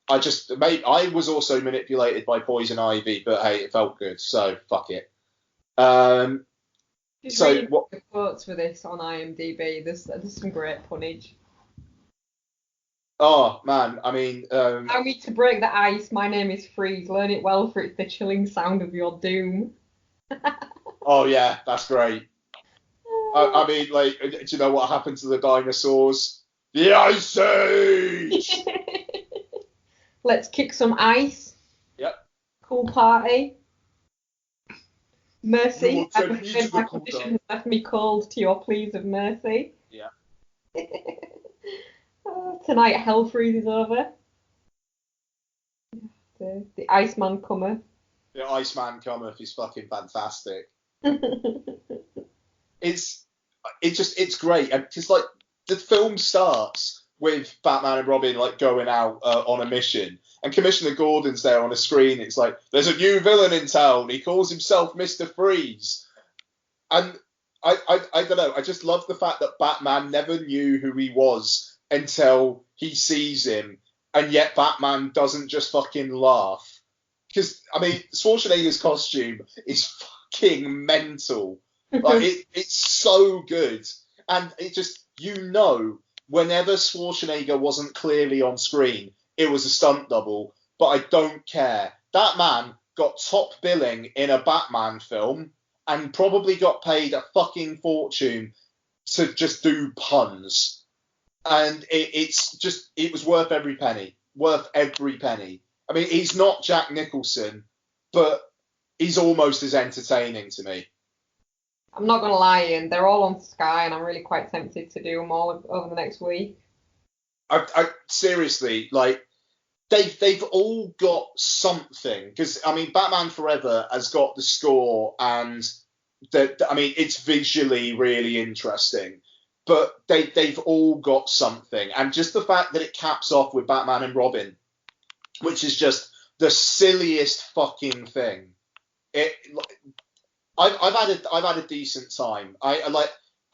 I was also manipulated by Poison Ivy, but hey, it felt good, so fuck it. Just So reading what? the quotes for this on IMDb. There's some great punnage. Oh man, I mean, Allow me to break the ice. My name is Freeze. Learn it well, for it's the chilling sound of your doom. oh yeah, that's great. I mean, like, do you know what happened to the dinosaurs? The Ice Age. Let's kick some ice. Yep. Cool party. Mercy. Your I'm techniques afraid are my cool condition down. has left me cold to your pleas of mercy. Yeah. Tonight hell freezes over. The Iceman cometh. The Iceman cometh is fucking fantastic. It's great, and because like the film starts with Batman and Robin like going out on a mission, and Commissioner Gordon's there on a screen. It's like there's a new villain in town. He calls himself Mr. Freeze, and I don't know. I just love the fact that Batman never knew who he was until he sees him, and yet Batman doesn't just fucking laugh. Because I mean, Schwarzenegger's costume is fucking mental. Like it's so good, and it just whenever Schwarzenegger wasn't clearly on screen, it was a stunt double. But I don't care. That man got top billing in a Batman film and probably got paid a fucking fortune to just do puns, and it was worth every penny. Worth every penny. I mean, he's not Jack Nicholson, but he's almost as entertaining to me. I'm not gonna lie, Ian. They're all on Sky, and I'm really quite tempted to do them all over the next week. I seriously, like, they've all got something. Because I mean, Batman Forever has got the score, and I mean, it's visually really interesting. But they've all got something, and just the fact that it caps off with Batman and Robin, which is just the silliest fucking thing. I've had a decent time. I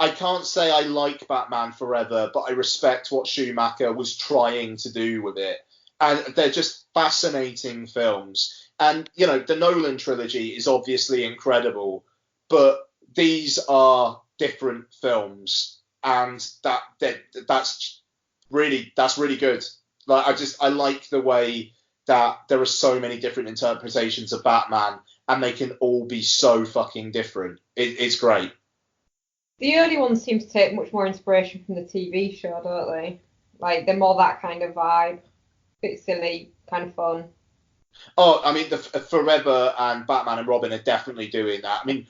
can't say I like Batman Forever, but I respect what Schumacher was trying to do with it. And they're just fascinating films. And, you know, the Nolan trilogy is obviously incredible, but these are different films, and that's really good. Like, I like the way that there are so many different interpretations of Batman, and they can all be so fucking different. It's great. The early ones seem to take much more inspiration from the TV show, don't they? Like, they're more that kind of vibe. Bit silly, kind of fun. Oh, I mean, the Forever and Batman and Robin are definitely doing that. I mean,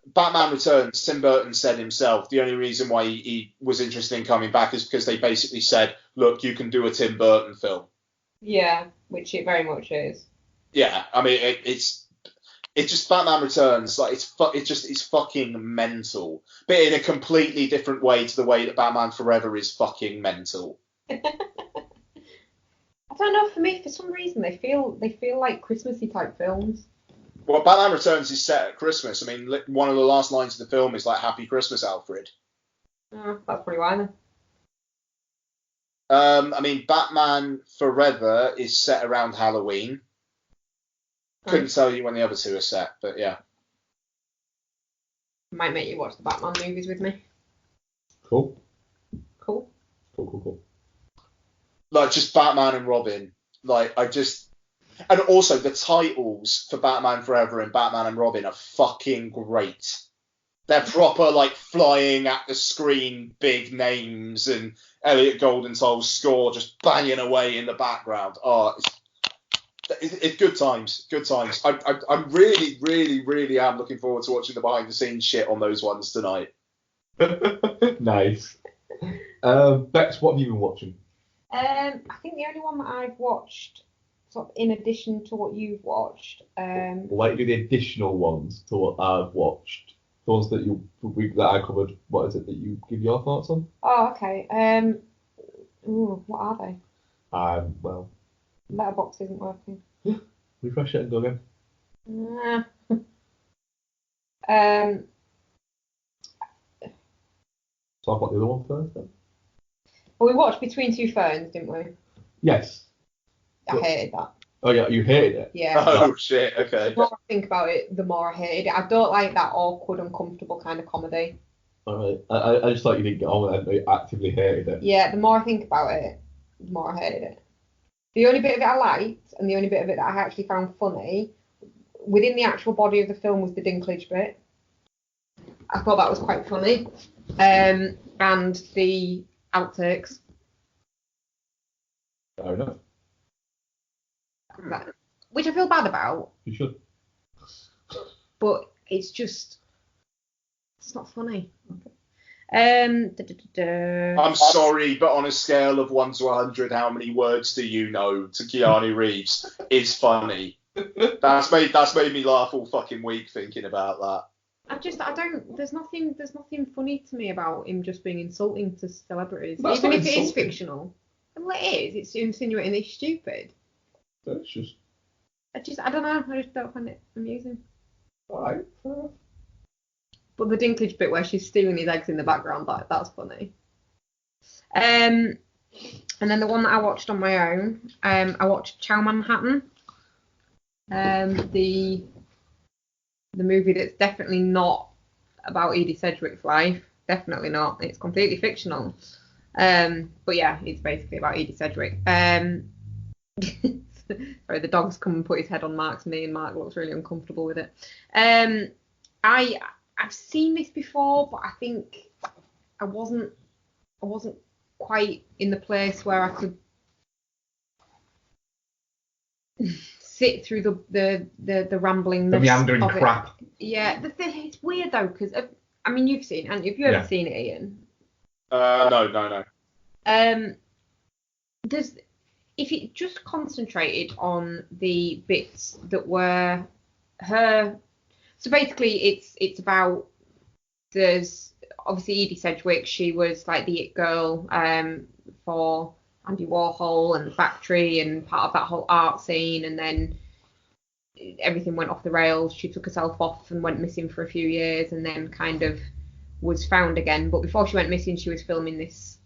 Batman Returns, Tim Burton said himself, the only reason why he was interested in coming back is because they basically said, look, you can do a Tim Burton film. Yeah, which it very much is. Yeah, I mean, it's just Batman Returns, like, it's fucking mental, but in a completely different way to the way that Batman Forever is fucking mental. I don't know, for me, for some reason, they feel like Christmassy type films. Well, Batman Returns is set at Christmas. I mean, one of the last lines of the film is like, Happy Christmas, Alfred. Oh, that's pretty why then. I mean, Batman Forever is set around Halloween. Couldn't tell you when the other two are set, but yeah. Might make you watch the Batman movies with me. Cool. Like, just Batman and Robin. Like, and also the titles for Batman Forever and Batman and Robin are fucking great. They're proper, like, flying at the screen, big names, and Elliot Goldenthal's score just banging away in the background. Oh, it's good times. I really, really, really am looking forward to watching the behind the scenes shit on those ones tonight. Nice. Bex, what have you been watching? I think the only one that I've watched, sort of in addition to what you've watched. Like, do the additional ones to what I've watched. The ones that I covered. What is it that you give your thoughts on? Oh, okay. What are they? Well. Letterboxd isn't working. Refresh it and go again. Talk about the other one first then. Well, we watched Between Two Ferns, didn't we? Yes. I hated that. Oh yeah, you hated it? Yeah. Oh shit, okay. The more I think about it, the more I hated it. I don't like that awkward, uncomfortable kind of comedy. Alright. I just thought you didn't get on with it, but you actively hated it. Yeah, the more I think about it, the more I hated it. The only bit of it I liked, and the only bit of it that I actually found funny, within the actual body of the film, was the Dinklage bit. I thought that was quite funny. And the outtakes. Fair enough. Which I feel bad about. You should. But it's not funny. I'm sorry, but on a scale of 1 to 100, how many words do you know to Keanu Reeves is funny? That's made me laugh all fucking week thinking about that. There's nothing funny to me about him just being insulting to celebrities, That's even if insulting. it is fictional. Well, it is. It's insinuating they're stupid. That's just. I don't know. I just don't find it amusing. Alright. But the Dinklage bit where she's stealing his eggs in the background, that's funny. And then the one that I watched on my own, I watched Chow Manhattan. The movie that's definitely not about Edie Sedgwick's life. Definitely not. It's completely fictional. But yeah, it's basically about Edie Sedgwick. Sorry, the dog's come and put his head on Mark's knee, and Mark looks really uncomfortable with it. I've seen this before, but I think I wasn't quite in the place where I could sit through the rambling. The meandering crap. Yeah, it's weird though, because I mean, you've seen it, and have you ever seen it, Ian? No. If it just concentrated on the bits that were her. So basically, it's about, there's obviously Edie Sedgwick. She was like the it girl for Andy Warhol and the Factory and part of that whole art scene. And then everything went off the rails. She took herself off and went missing for a few years, and then kind of was found again. But before she went missing, she was filming this,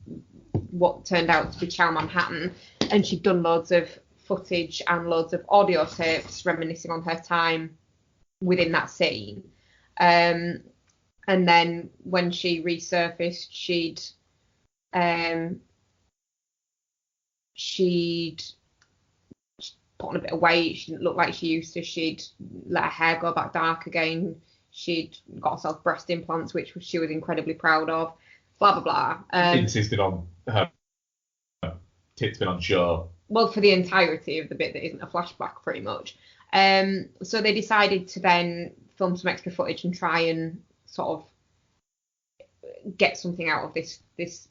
what turned out to be Chow Manhattan, and she'd done loads of footage and loads of audio tapes reminiscing on her time within that scene. And then when she resurfaced, she'd put on a bit of weight. She didn't look like she used to. She'd let her hair go back dark again. She'd got herself breast implants, which she was incredibly proud of. Blah, blah, blah. Insisted on her tits being on show. Well, for the entirety of the bit that isn't a flashback, pretty much. So they decided to then film some extra footage and try and sort of get something out of this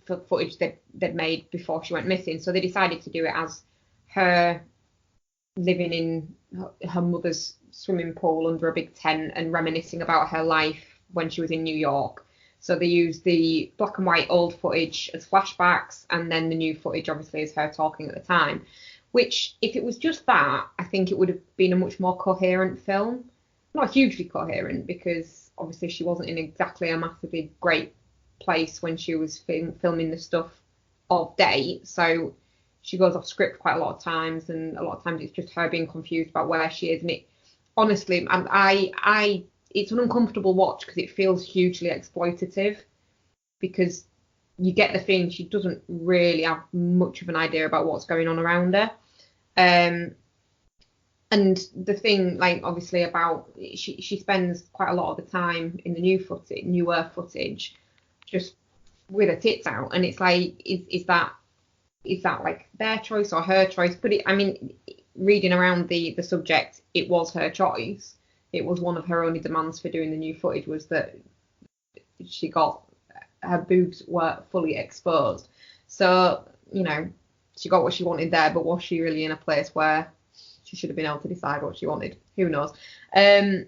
footage that they'd made before she went missing. So they decided to do it as her living in her mother's swimming pool under a big tent and reminiscing about her life when she was in New York. So they used the black and white old footage as flashbacks, and then the new footage obviously is her talking at the time, which if it was just that, I think it would have been a much more coherent film. Not hugely coherent, because obviously she wasn't in exactly a massively great place when she was filming the stuff of date. So she goes off script quite a lot of times, and a lot of times it's just her being confused about where she is. And it honestly, it's an uncomfortable watch because it feels hugely exploitative, because you get the feeling she doesn't really have much of an idea about what's going on around her. And the thing, like, obviously about she spends quite a lot of the time in the newer footage just with her tits out, and it's like, is that like their choice or her choice? But reading around the subject, it was her choice. It was one of her only demands for doing the new footage, was that she got her boobs were fully exposed. So, she got what she wanted there, but was she really in a place where she should have been able to decide what she wanted? Who knows? But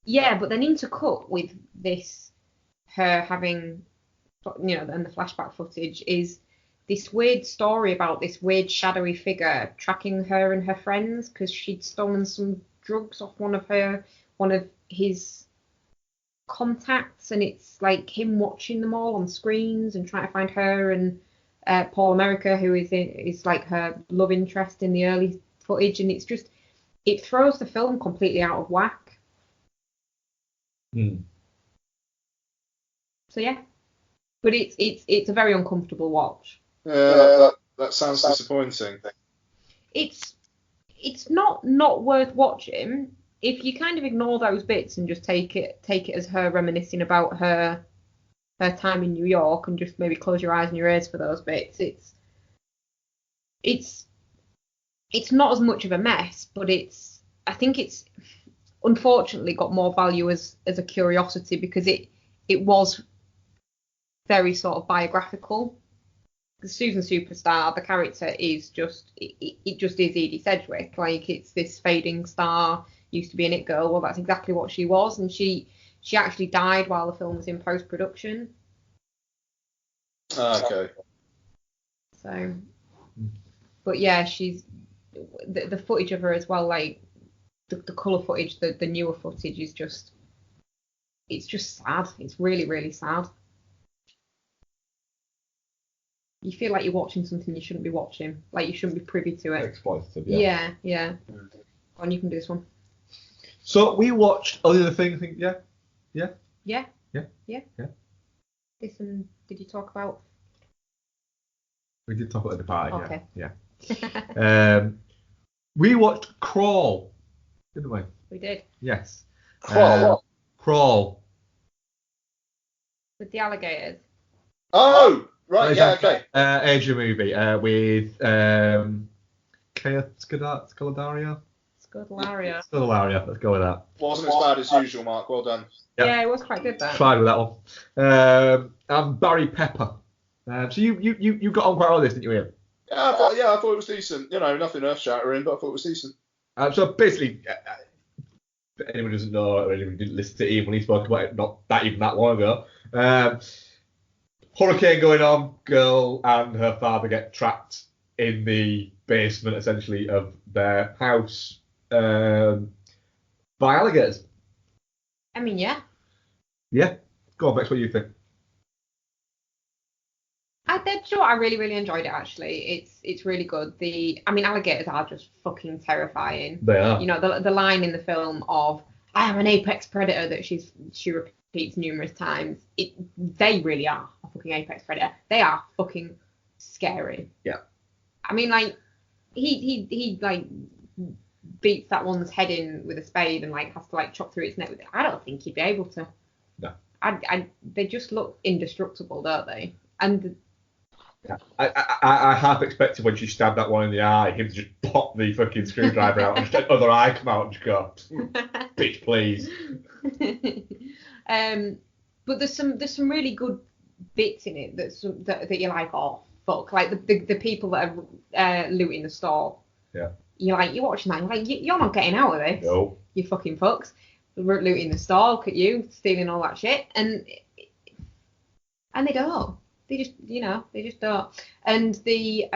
then intercut with this, her having, and the flashback footage is this weird story about this weird shadowy figure tracking her and her friends because she'd stolen some drugs off one of his contacts, and it's like him watching them all on screens and trying to find her and Paul America, who is like her love interest in the early footage, and it throws the film completely out of whack. So yeah, but it's a very uncomfortable watch. Yeah, that sounds disappointing. It's not worth watching if you kind of ignore those bits and just take it as her reminiscing about her time in New York, and just maybe close your eyes and your ears for those bits. It's not as much of a mess, but I think it's unfortunately got more value as a curiosity, because it was very sort of biographical. The Susan Superstar, the character is just it just is Edie Sedgwick. Like, it's this fading star, used to be an it girl. Well, that's exactly what she was, and she actually died while the film was in post-production. Okay. So, but yeah, she's the footage of her as well, like the colour footage, the newer footage is just, it's just sad. It's really, really sad. You feel like you're watching something you shouldn't be watching, like you shouldn't be privy to it. Exploitative, yeah. Yeah. Go on, you can do this one. So we watched other things. Yeah. This one, did you talk about? We did talk about the pie. Okay. Yeah. We watched Crawl, didn't we? We did. Yes. Crawl. Crawl. With the alligators. Oh, right. Yeah. Okay. Asian movie with Kaya Scodelario. Scodelario. Let's go with that. Wasn't as bad as usual, Mark. Well done. Yeah, it was quite good, that. Tried with that one. And Barry Pepper. So you got on quite well with this, didn't you, Ian? Yeah, I thought it was decent. Nothing earth-shattering, but I thought it was decent. So basically, if anyone doesn't know, or anyone didn't listen to Ian when he spoke about it not that even that long ago, hurricane going on, girl and her father get trapped in the basement, essentially, of their house by alligators. I mean, yeah. Yeah. Go on, Bex, what do you think? I really, really enjoyed it, actually. It's really good. Alligators are just fucking terrifying. They are. You know, the line in the film of, I am an apex predator, that she repeats numerous times. They really are a fucking apex predator. They are fucking scary. Yeah. I mean, like, he like beats that one's head in with a spade and like has to like chop through its neck with it. I don't think he'd be able to. No. They just look indestructible, don't they? And yeah. I half expected when she stabbed that one in the eye, him to just pop the fucking screwdriver out and just that other eye come out and just go, bitch, please. But there's some really good bits in it that you're like, oh fuck, like the people that are looting the store. Yeah. You're watching that, you're like, you're not getting out of this. No. You fucking fucks. Looting the store, look at you, stealing all that shit, and they don't. They just don't. And the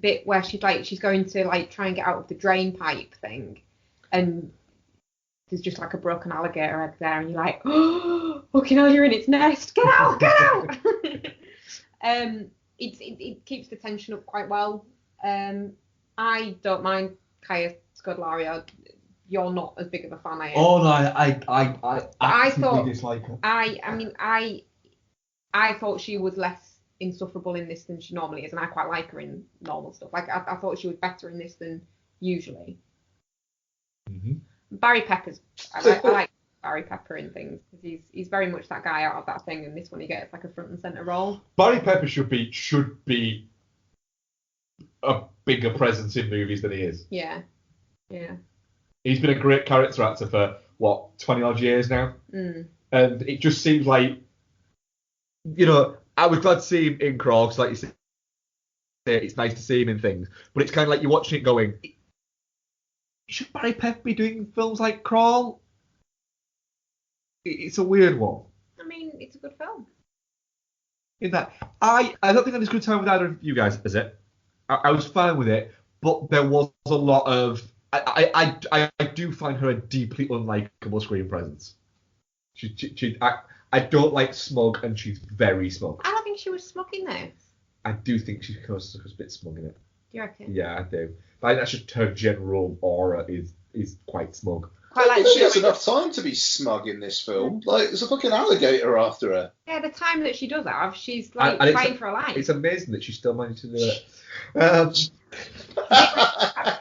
bit where she's going to like try and get out of the drain pipe thing, and there's just like a broken alligator egg there, and you're like, oh, fucking hell, you're in its nest. Get out, get out. It keeps the tension up quite well. I don't mind Kaya Scodelario. You're not as big of a fan, I am. Oh no, I thought dislike her. I thought she was less insufferable in this than she normally is, and I quite like her in normal stuff. Like I thought she was better in this than usually. Mm-hmm. Barry Pepper's, I like Barry Pepper in things because he's very much that guy out of that thing, and this one he gets like a front and center role. Barry Pepper should be a bigger presence in movies than he is. Yeah, yeah. He's been a great character actor for, 20 odd years now? Mm. And it just seems like, I was glad to see him in Crawl, because like you said, it's nice to see him in things. But it's kind of like you're watching it going, should Barry Pepper be doing films like Crawl? It's a weird one. I mean, it's a good film. In that, I don't think I had as good time with either of you guys as it. I was fine with it, but there was a lot of... I do find her a deeply unlikable screen presence. I don't like smug, and she's very smug. I don't think she was smug in this. I do think she was a bit smug in it. Do you reckon? Yeah, I do. But I think that's just her general aura is quite smug. I don't think she has enough time to be smug in this film. Like, there's a fucking alligator after her. Yeah, the time that she does have, she's like fighting for her life. It's amazing that she still managed to do it.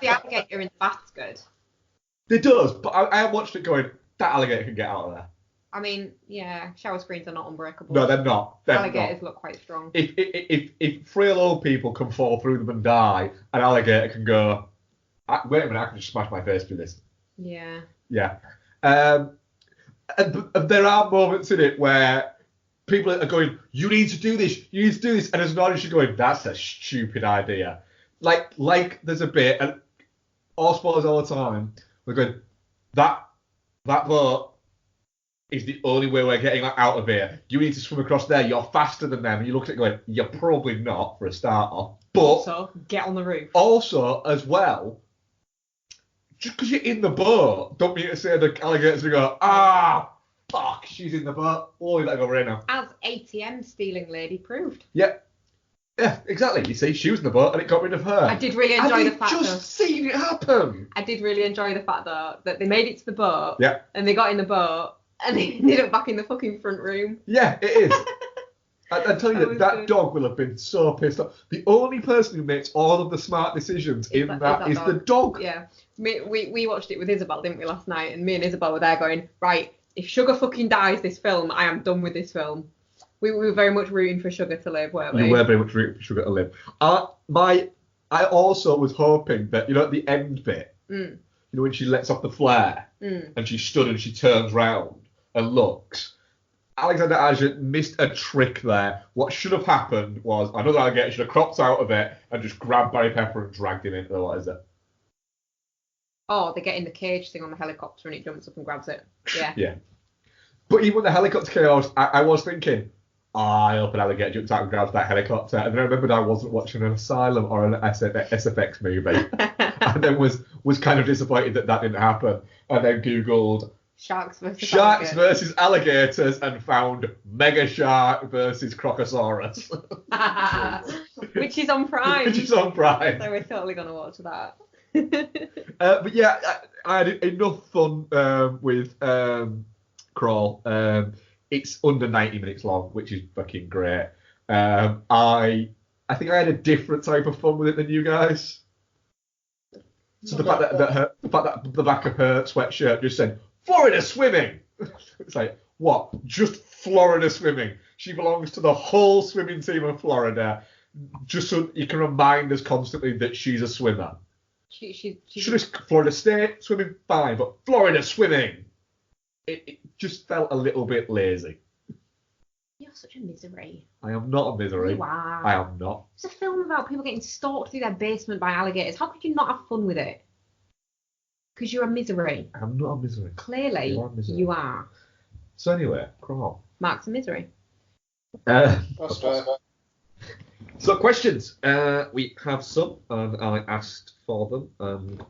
The alligator in the bath's good. It does, but I watched it going, that alligator can get out of there. I mean, yeah, shower screens are not unbreakable. No, they're not. Alligators look quite strong. If frail old people can fall through them and die, an alligator can go, wait a minute, I can just smash my face through this. Yeah. Yeah. And there are moments in it where people are going, you need to do this, and as an audience you're going, that's a stupid idea. Like there's a bit, and all spoilers all the time, we're going, that boat is the only way we're getting out of here. You need to swim across there, you're faster than them, and you look at it going, you're probably not, for a starter. But also, get on the roof. Also, as well, just because you're in the boat, don't mean to say the alligators will go, fuck, she's in the boat. Oh, let her go right now. As ATM stealing lady proved. Yeah, exactly. You see, she was in the boat and it got rid of her. I did really enjoy the fact just seen it happen. I did really enjoy the fact though that they made it to the boat. Yeah. And they got in the boat and they ended up back in the fucking front room. Yeah, it is. I tell you that dog will have been so pissed off. The only person who makes all of the smart decisions is the dog. Yeah. We watched it with Isabel, didn't we, last night? And me and Isabel were there going, right, if Sugar fucking dies this film, I am done with this film. We were very much rooting for Sugar to live, weren't we? You were very much rooting for Sugar to live. I also was hoping that, at the end bit, when she lets off the flare and she's stood and she turns round and looks, Alexander Aja missed a trick there. What should have happened was another alligator should have cropped out of it and just grabbed Barry Pepper and dragged him into it. Oh, they get in the cage thing on the helicopter and it jumps up and grabs it. Yeah. Yeah. But even with the helicopter chaos, I was thinking, I hope an alligator jumps out and grabs that helicopter. And then I remembered I wasn't watching an Asylum or an SFX movie. And then was kind of disappointed that didn't happen. And then Googled Sharks versus Sharks alligators. versus alligators, and found Mega Shark versus Crocosaurus. Which is on Prime. Which is on Prime. So we're totally going to watch that. But yeah, I had enough fun with Crawl. It's under 90 minutes long, which is fucking great. I think I had a different type of fun with it than you guys. So the fact that the back of her sweatshirt just said Florida swimming. It's like, what? Just Florida swimming. She belongs to the whole swimming team of Florida. Just so you can remind us constantly that she's a swimmer. She's Florida State swimming fine, but Florida swimming. It just felt a little bit lazy. You're such a misery. I am not a misery. You are. I am not. It's a film about people getting stalked through their basement by alligators. How could you not have fun with it? Because you're a misery. I'm not a misery. Clearly, you are. So anyway, Crawl. Mark's a misery. That's fair. So questions. We have some, and I asked for them, and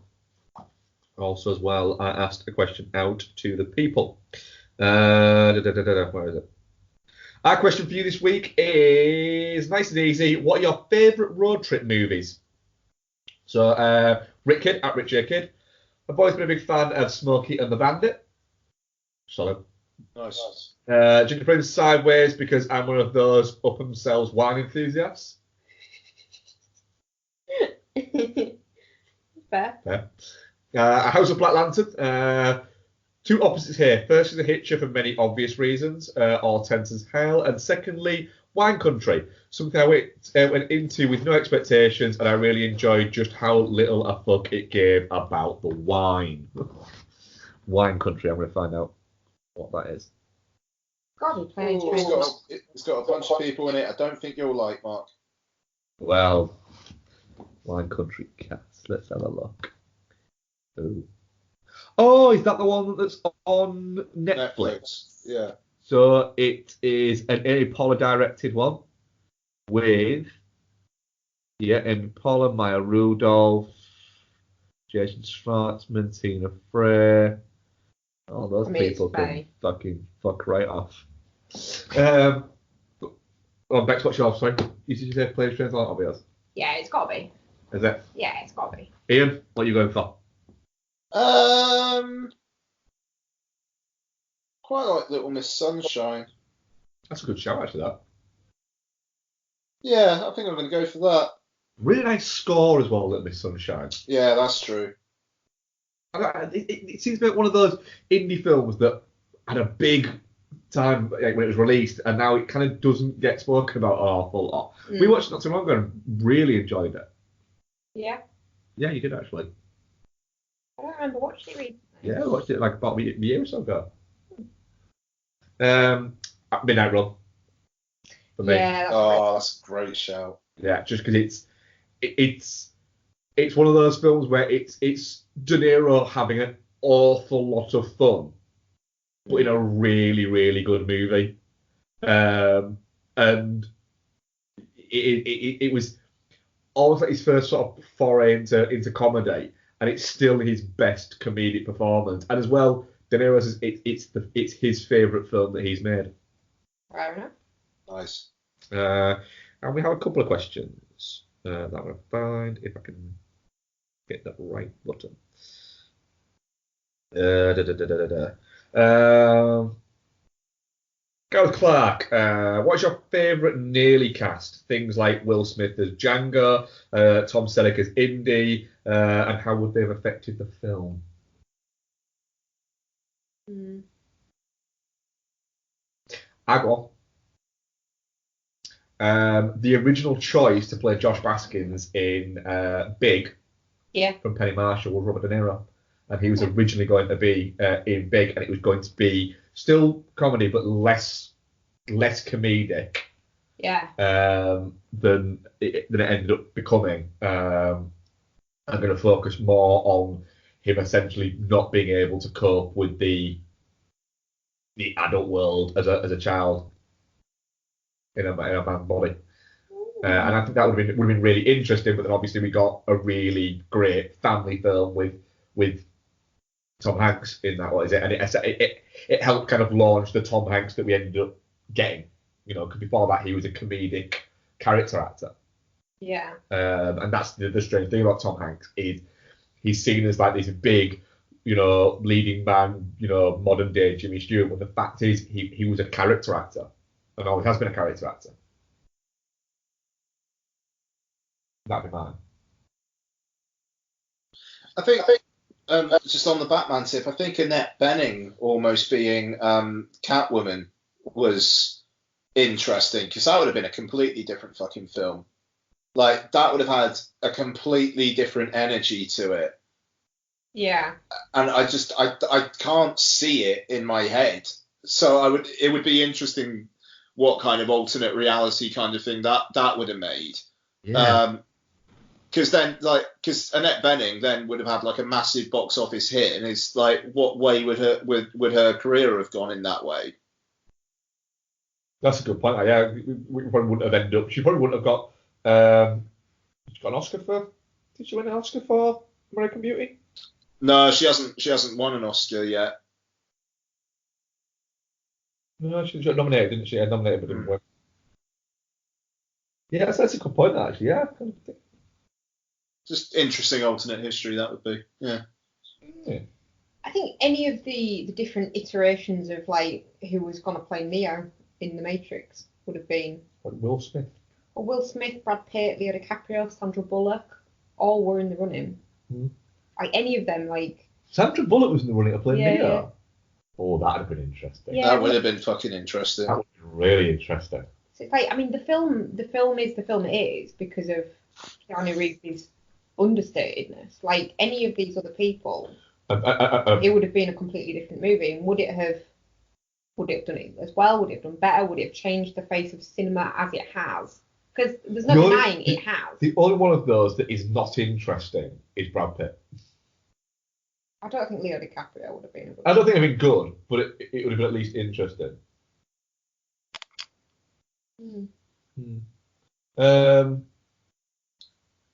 also as well, I asked a question out to the people. Where is it? Our question for you this week is nice and easy. What are your favourite road trip movies? So, Rick Kidd at Rick J Kidd. I've always been a big fan of Smokey and the Bandit. Solid. Nice. Ginger Prince Sideways, because I'm one of those up themselves wine enthusiasts. Fair. A House of Black Lantern. Two opposites here. First is a Hitcher for many obvious reasons, all tense as hell. And secondly, Wine Country. Something I went into with no expectations, and I really enjoyed just how little a fuck it gave about the wine. Wine Country, I'm going to find out what that is. It's got a bunch of people in it I don't think you'll like, Mark. Well, Wine Country cast. Let's have a look. Ooh. Oh, is that the one that's on Netflix? Yeah. So it is an Amy Poehler directed one with Amy Poehler, Maya Rudolph, Jason Schwartzman, Tina Fey. All those people can fucking fuck right off. Bex, what's yours? Sorry, you say Plane, Trains, and Automobiles? Yeah, it's got to be. Is it? Yeah, it's got to be. Ian, what are you going for? Quite like Little Miss Sunshine. That's a good shout, actually, that. Yeah, I think I'm going to go for that. Really nice score as well, Little Miss Sunshine. Yeah, that's true. It seems to be one of those indie films that had a big time when it was released, and now it kind of doesn't get spoken about an awful lot. We watched it not too long ago and really enjoyed it. Yeah. Yeah, you did actually. I don't remember watching it recently. Yeah, I watched it like about a year or so ago. Midnight Run. For me. Yeah, that's a great shout. Yeah, just because it's one of those films where it's De Niro having an awful lot of fun, but in a really, really good movie. And it was almost like his first sort of foray into comedy, and it's still his best comedic performance. And as well, De Niro says it's his favourite film that he's made. Fair enough. Nice. And we have a couple of questions that I'm going to find if I can get that right button. Gareth Clark, what's your favourite Nearly cast? Things like Will Smith as Django, Tom Selleck as Indy, and how would they have affected the film? I go. The original choice to play Josh Baskins in Big from Penny Marshall was Robert De Niro. And he was originally going to be in Big, and it was going to be still comedy, but less comedic than it ended up becoming. I'm going to focus more on him essentially not being able to cope with the adult world as a child in a man's body. And I think that would have been really interesting, but then obviously we got a really great family film with Tom Hanks in that, what is it? And it helped kind of launch the Tom Hanks that we ended up getting. You know, because before that he was a comedic character actor. Yeah. And that's the strange thing about Tom Hanks is he's seen as like this big, you know, leading man, you know, modern day Jimmy Stewart. But the fact is he was a character actor and always has been a character actor. That'd be mine. I think just on the Batman tip, I think Annette Bening almost being Catwoman was interesting because that would have been a completely different fucking film. Like, that would have had a completely different energy to it. Yeah. And I can't see it in my head. So it would be interesting what kind of alternate reality kind of thing that would have made. Yeah. Because Annette Bening then would have had like a massive box office hit, and it's like, what way would her career have gone in that way? That's a good point. Yeah, we probably wouldn't have ended up. She probably wouldn't have got. She got an Oscar for. Did she win an Oscar for American Beauty? No, she hasn't won an Oscar yet. No, she got nominated, didn't she? Yeah, nominated but didn't win. Yeah, that's a good point. Actually, yeah. Just interesting alternate history that would be. Yeah. I think any of the different iterations of like who was gonna play Neo in The Matrix would have been. Like Will Smith. Or Will Smith, Brad Pitt, Leo DiCaprio, Sandra Bullock, all were in the running. Like any of them, like. Sandra Bullock was in the running to play Neo. Yeah. Oh, that'd have been interesting. Yeah, that would have been fucking interesting. That would have been really interesting. So it's like, I mean, the film is the film it is because of Keanu Reeves' understatedness. Like any of these other people, it would have been a completely different movie. And would it have done it as well? Would it have done better? Would it have changed the face of cinema as it has? Because there's no denying it has. The only one of those that is not interesting is Brad Pitt. I don't think Leo DiCaprio would have been. I don't think it'd been good, but it would have been at least interesting.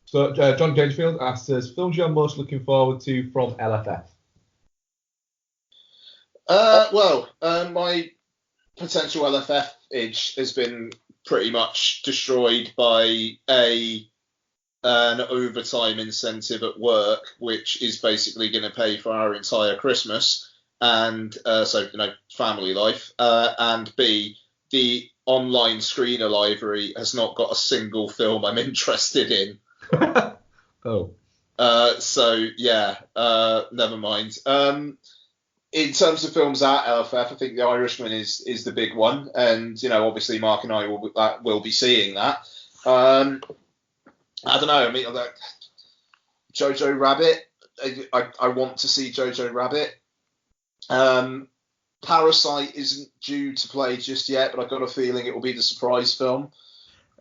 So John Dangerfield asks us, films you're most looking forward to from LFF? My potential LFF itch has been pretty much destroyed by an overtime incentive at work, which is basically going to pay for our entire Christmas, and family life, and B, the online screener library has not got a single film I'm interested in. Never mind. In terms of films at LFF, I think The Irishman is the big one, and obviously Mark and I will be seeing that. I don't know. I mean, Jojo Rabbit. I want to see Jojo Rabbit. Parasite isn't due to play just yet, but I've got a feeling it will be the surprise film.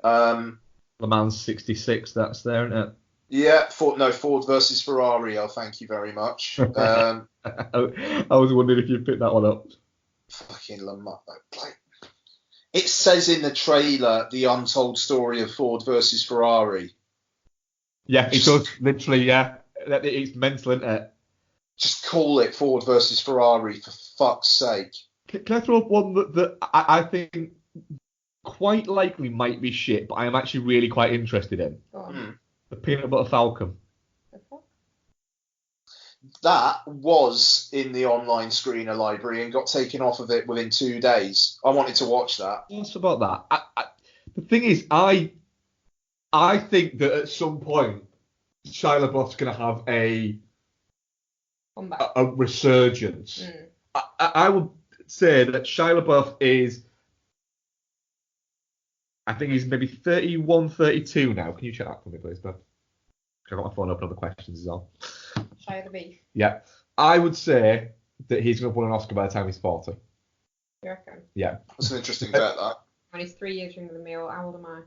Le Mans 66, that's there, isn't it? Yeah, Ford versus Ferrari. Oh, thank you very much. I was wondering if you'd pick that one up. Fucking Le Mans. It says in the trailer, the untold story of Ford versus Ferrari. Yeah, it does, literally, yeah. It's mental, isn't it? Just call it Ford versus Ferrari, for fuck's sake. Can I throw up one that I think quite likely might be shit, but I am actually really quite interested in? The Peanut Butter Falcon. That was in the online screener library and got taken off of it within 2 days. I wanted to watch that. What's about that? The thing is, I think that at some point Shia LaBeouf's going to have a resurgence. I would say that Shia LaBeouf is, I think he's maybe 31, 32 now. Can you check that for me, please, Beth? I've got my phone open, other questions as well. Shia LaBeouf. Yeah. I would say that he's going to win an Oscar by the time he's 40. You reckon? Yeah. That's an interesting bet, that. And he's 3 years younger than me. How old am I?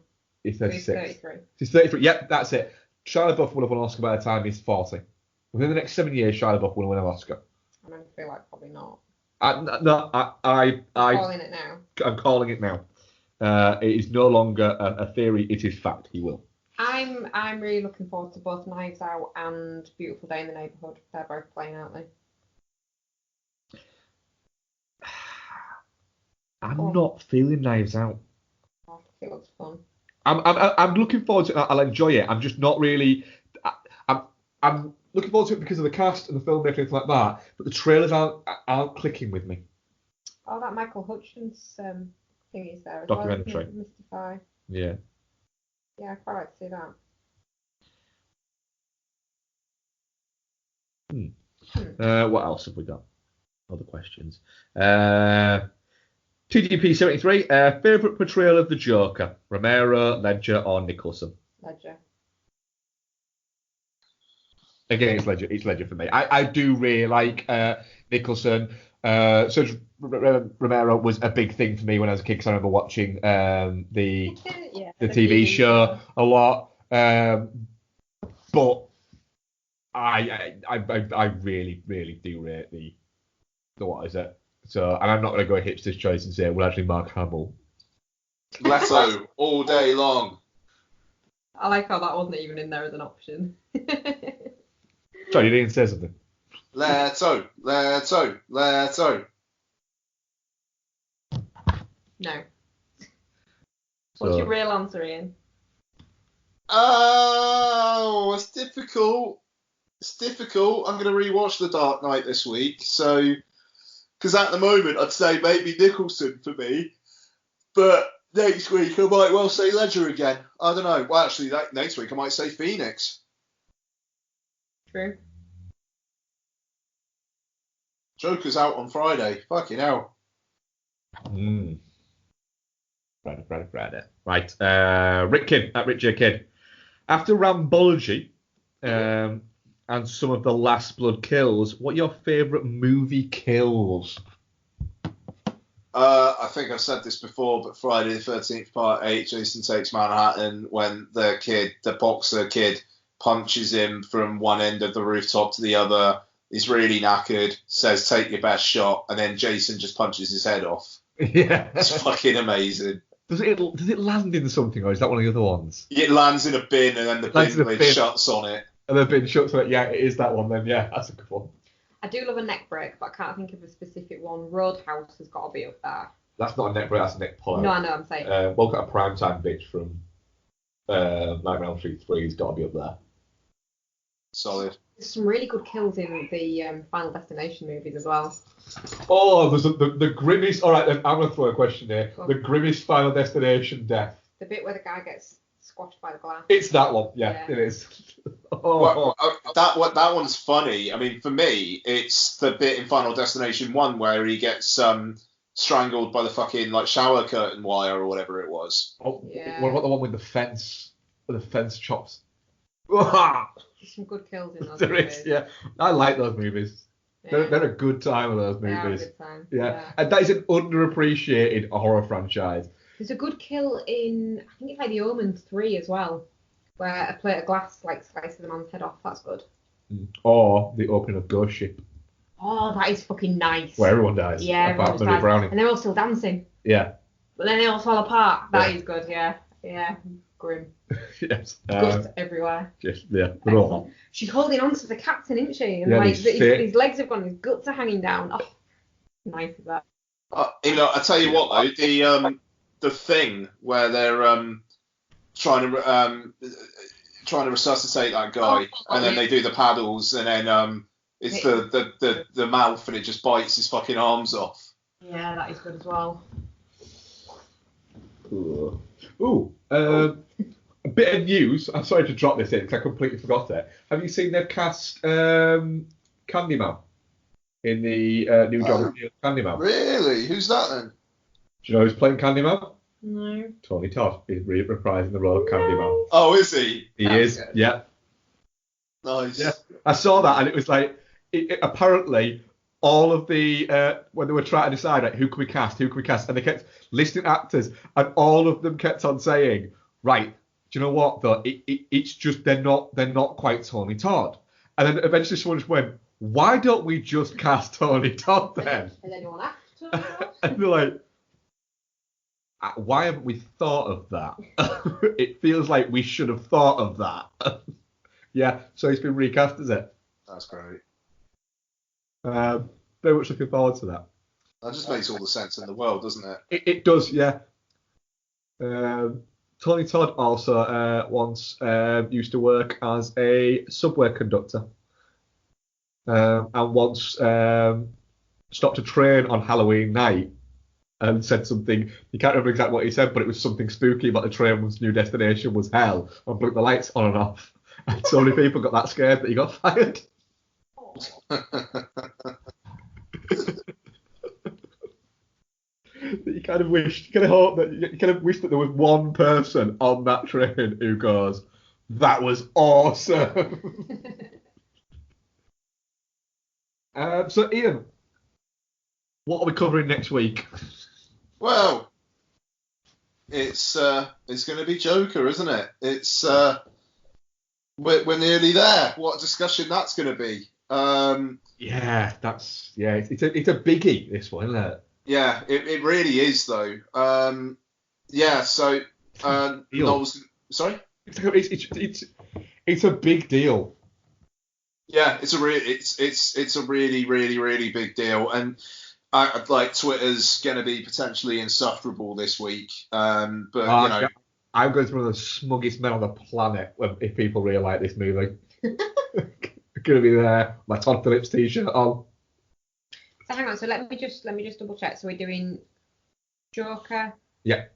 He's 36. 33. He's 33. Yep, that's it. Shia LaBeouf will have won an Oscar by the time he's 40. Within the next 7 years, Shia LaBeouf will win an Oscar. I mean, I feel like probably not. I'm calling it now. I'm calling it now. It is no longer a theory; it is fact. He will. I'm really looking forward to both Knives Out and Beautiful Day in the Neighborhood. They're both playing, aren't they? I'm not feeling Knives Out. Oh, it looks fun. I'm looking forward to it. I'll enjoy it. I'm just not really. I'm looking forward to it because of the cast and the filmmaking and things like that. But the trailers aren't clicking with me. Oh, that Michael Hutchins thing is there as Documentary. well. Isn't it? Mystify. Yeah. Yeah, I quite like to see that. What else have we got? Other questions. TGP 73. Favorite portrayal of the Joker: Romero, Ledger, or Nicholson? Ledger. Again, it's Ledger. It's Ledger for me. I do really like Nicholson. Sergio Romero was a big thing for me when I was a kid because I remember watching the TV show a lot. But I really, really do rate the what is it? So, and I'm not going to go hipster's choice and say, well, actually, Mark Hamill. Leto all day long. I like how that wasn't even in there as an option. Sorry, you didn't say something. Leto. No. What's your real answer, Ian? Oh, it's difficult. I'm going to rewatch The Dark Knight this week, so because at the moment I'd say maybe Nicholson for me, but next week I might well say Ledger again. I don't know. Well, actually, next week I might say Phoenix. True. Joker's out on Friday. Fucking hell. Friday. Right. Rick Kidd, at Rich J. Kidd. After Rambology and some of the Last Blood kills, what are your favourite movie kills? I think I've said this before, but Friday the 13th Part 8, Jason Takes Manhattan, when the boxer kid, punches him from one end of the rooftop to the other. He's really knackered, says, take your best shot, and then Jason just punches his head off. Yeah. It's fucking amazing. Does it land in something, or is that one of the other ones? It lands in a bin, and then the bin lid shuts on it. And the bin shuts on it. Yeah, it is that one then. Yeah, that's a good one. I do love a neck break, but I can't think of a specific one. Roadhouse has got to be up there. That's not a neck break, that's a neck pull out. No, I know, I'm saying. Welcome to Primetime Bitch from Nightmare on Elm Street 3 has got to be up there. Solid. There's some really good kills in the Final Destination movies as well. Oh, there's the grimmest. All right, then I'm going to throw a question here. The grimmest Final Destination death. The bit where the guy gets squashed by the glass. It's that one. Yeah. It is. Well, that one's funny. I mean, for me, it's the bit in Final Destination 1 where he gets strangled by the fucking shower curtain wire or whatever it was. Oh, yeah. What about the one with the fence? Where the fence chops. There's some good kills in those movies. Yeah, I like those movies. Yeah. They're a good time of those movies. They are a good time. Yeah, and that is an underappreciated horror franchise. There's a good kill in, I think it's The Omen 3 as well, where a plate of glass slices the man's head off. That's good. Or the opening of Ghost Ship. Oh, that is fucking nice. Where everyone dies. Yeah, everyone dies. Browning. And they're all still dancing. Yeah. But then they all fall apart. That is good, yeah. Yeah. Grim. Yes. Guts everywhere. Just, yeah. They're all. She's holding on to the captain, isn't she? And his legs have gone, his guts are hanging down. Oh, nice of that. I tell you what though, the thing where they're trying to resuscitate that guy, and then they do the paddles, and then it's the mouth, and it just bites his fucking arms off. Yeah, that is good as well. A bit of news. I'm sorry to drop this in because I completely forgot it. Have you seen they've cast Candyman in the new John Field Candyman? Really? Who's that then? Do you know who's playing Candyman? No. Tony Todd is reprising the role of Candyman. Oh, is he? He is. Good. Yeah. Nice. Yeah. I saw that and it was like, apparently all of the when they were trying to decide who can we cast, and they kept listing actors, and all of them kept on saying, right, do you know what though? It's just they're not quite Tony Todd. And then eventually someone just went, why don't we just cast Tony Todd then? And then you want Tony Todd? And they're like, why haven't we thought of that? It feels like we should have thought of that. Yeah, so he's been recast, is it? That's great. Very much looking forward to that. That just makes all the sense in the world, doesn't it? It does, yeah. Tony Todd also once used to work as a subway conductor, and once stopped a train on Halloween night and said something. You can't remember exactly what he said, but it was something spooky about the train's new destination was hell, and put the lights on and off. And so many people got that scared that he got fired. You kind of wish, you kind of hope that, you kind of wish that there was one person on that train who goes, "That was awesome." So Ian, what are we covering next week? Well, it's going to be Joker, isn't it? It's we're nearly there. What a discussion that's going to be. Yeah, it's a biggie, this one, isn't it? Yeah, it really is though. Yeah, so sorry. It's a big deal. Yeah, it's a really really big deal, and I like Twitter's going to be potentially insufferable this week. But you know, I'm going to be one of the smuggest men on the planet if people really like this movie. Going to be there, my Todd Phillips t-shirt on. So hang on, so let me just double check. So we're doing Joker, yeah,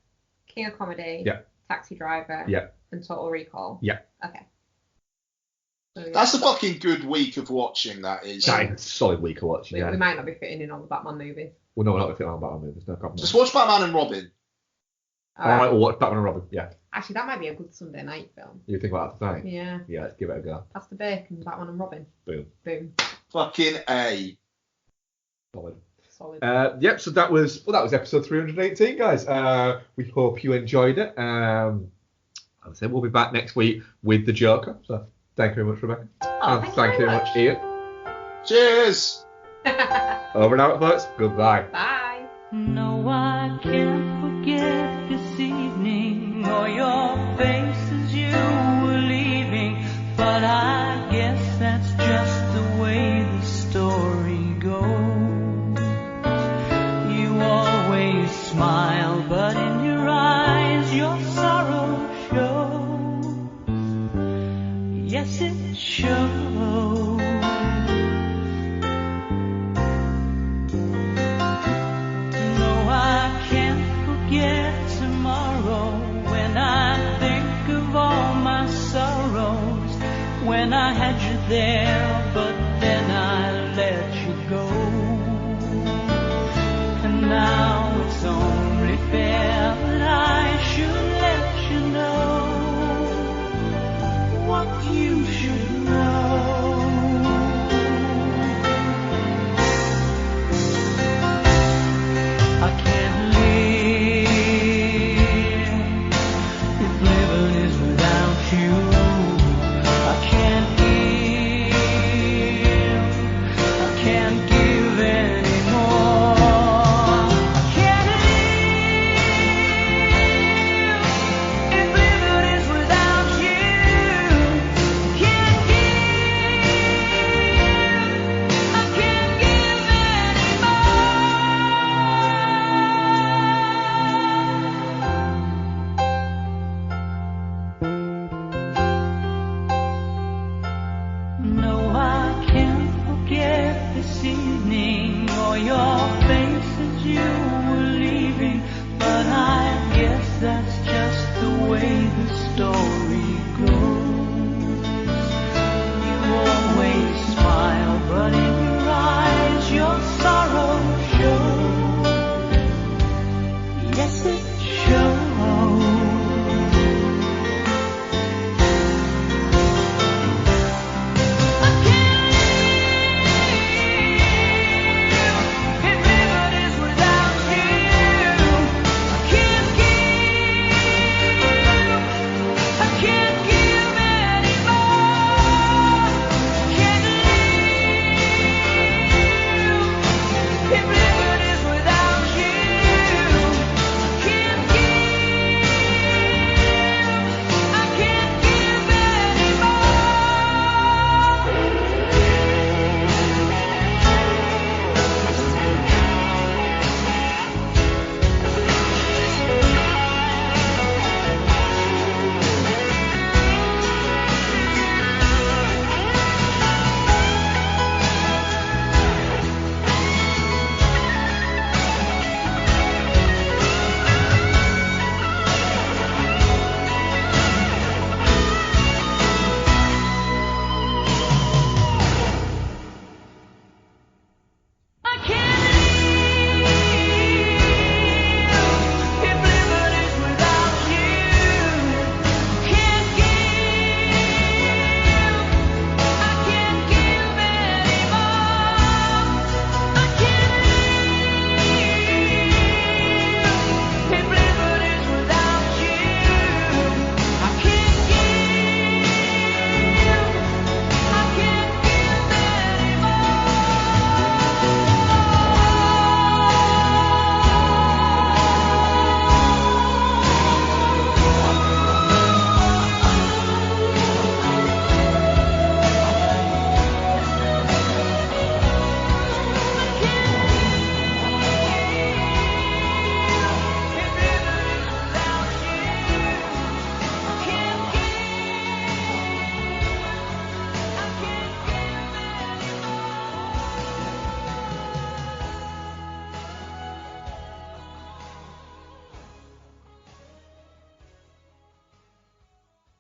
King of Comedy, yeah, Taxi Driver, yeah, and Total Recall. Yeah. Okay. So, yeah. That's a fucking good week of watching. That is. That's a solid week of watching. We might not be fitting in on the Batman movies. Well, no, we're not fitting on Batman movies. No problem. Just watch Batman and Robin. All right, we'll watch Batman and Robin. Yeah. Actually, that might be a good Sunday night film. You think about that tonight? Yeah. Yeah, let's give it a go. Pastor Bacon, Batman and Robin. Boom. Boom. Fucking A. Solid. Yep. So that was episode 318, guys. We hope you enjoyed it. As I said, we'll be back next week with the Joker. So thank you very much, Rebecca. And thank you very much, Ian. Cheers. Over and out, folks. Goodbye. Bye. No, I can't forget this evening or your face as you were leaving, but I guess that's just the way the story goes. You always smile, but in your eyes your sorrow shows. Yes, it shows. Forget tomorrow when I think of all my sorrows, when I had you there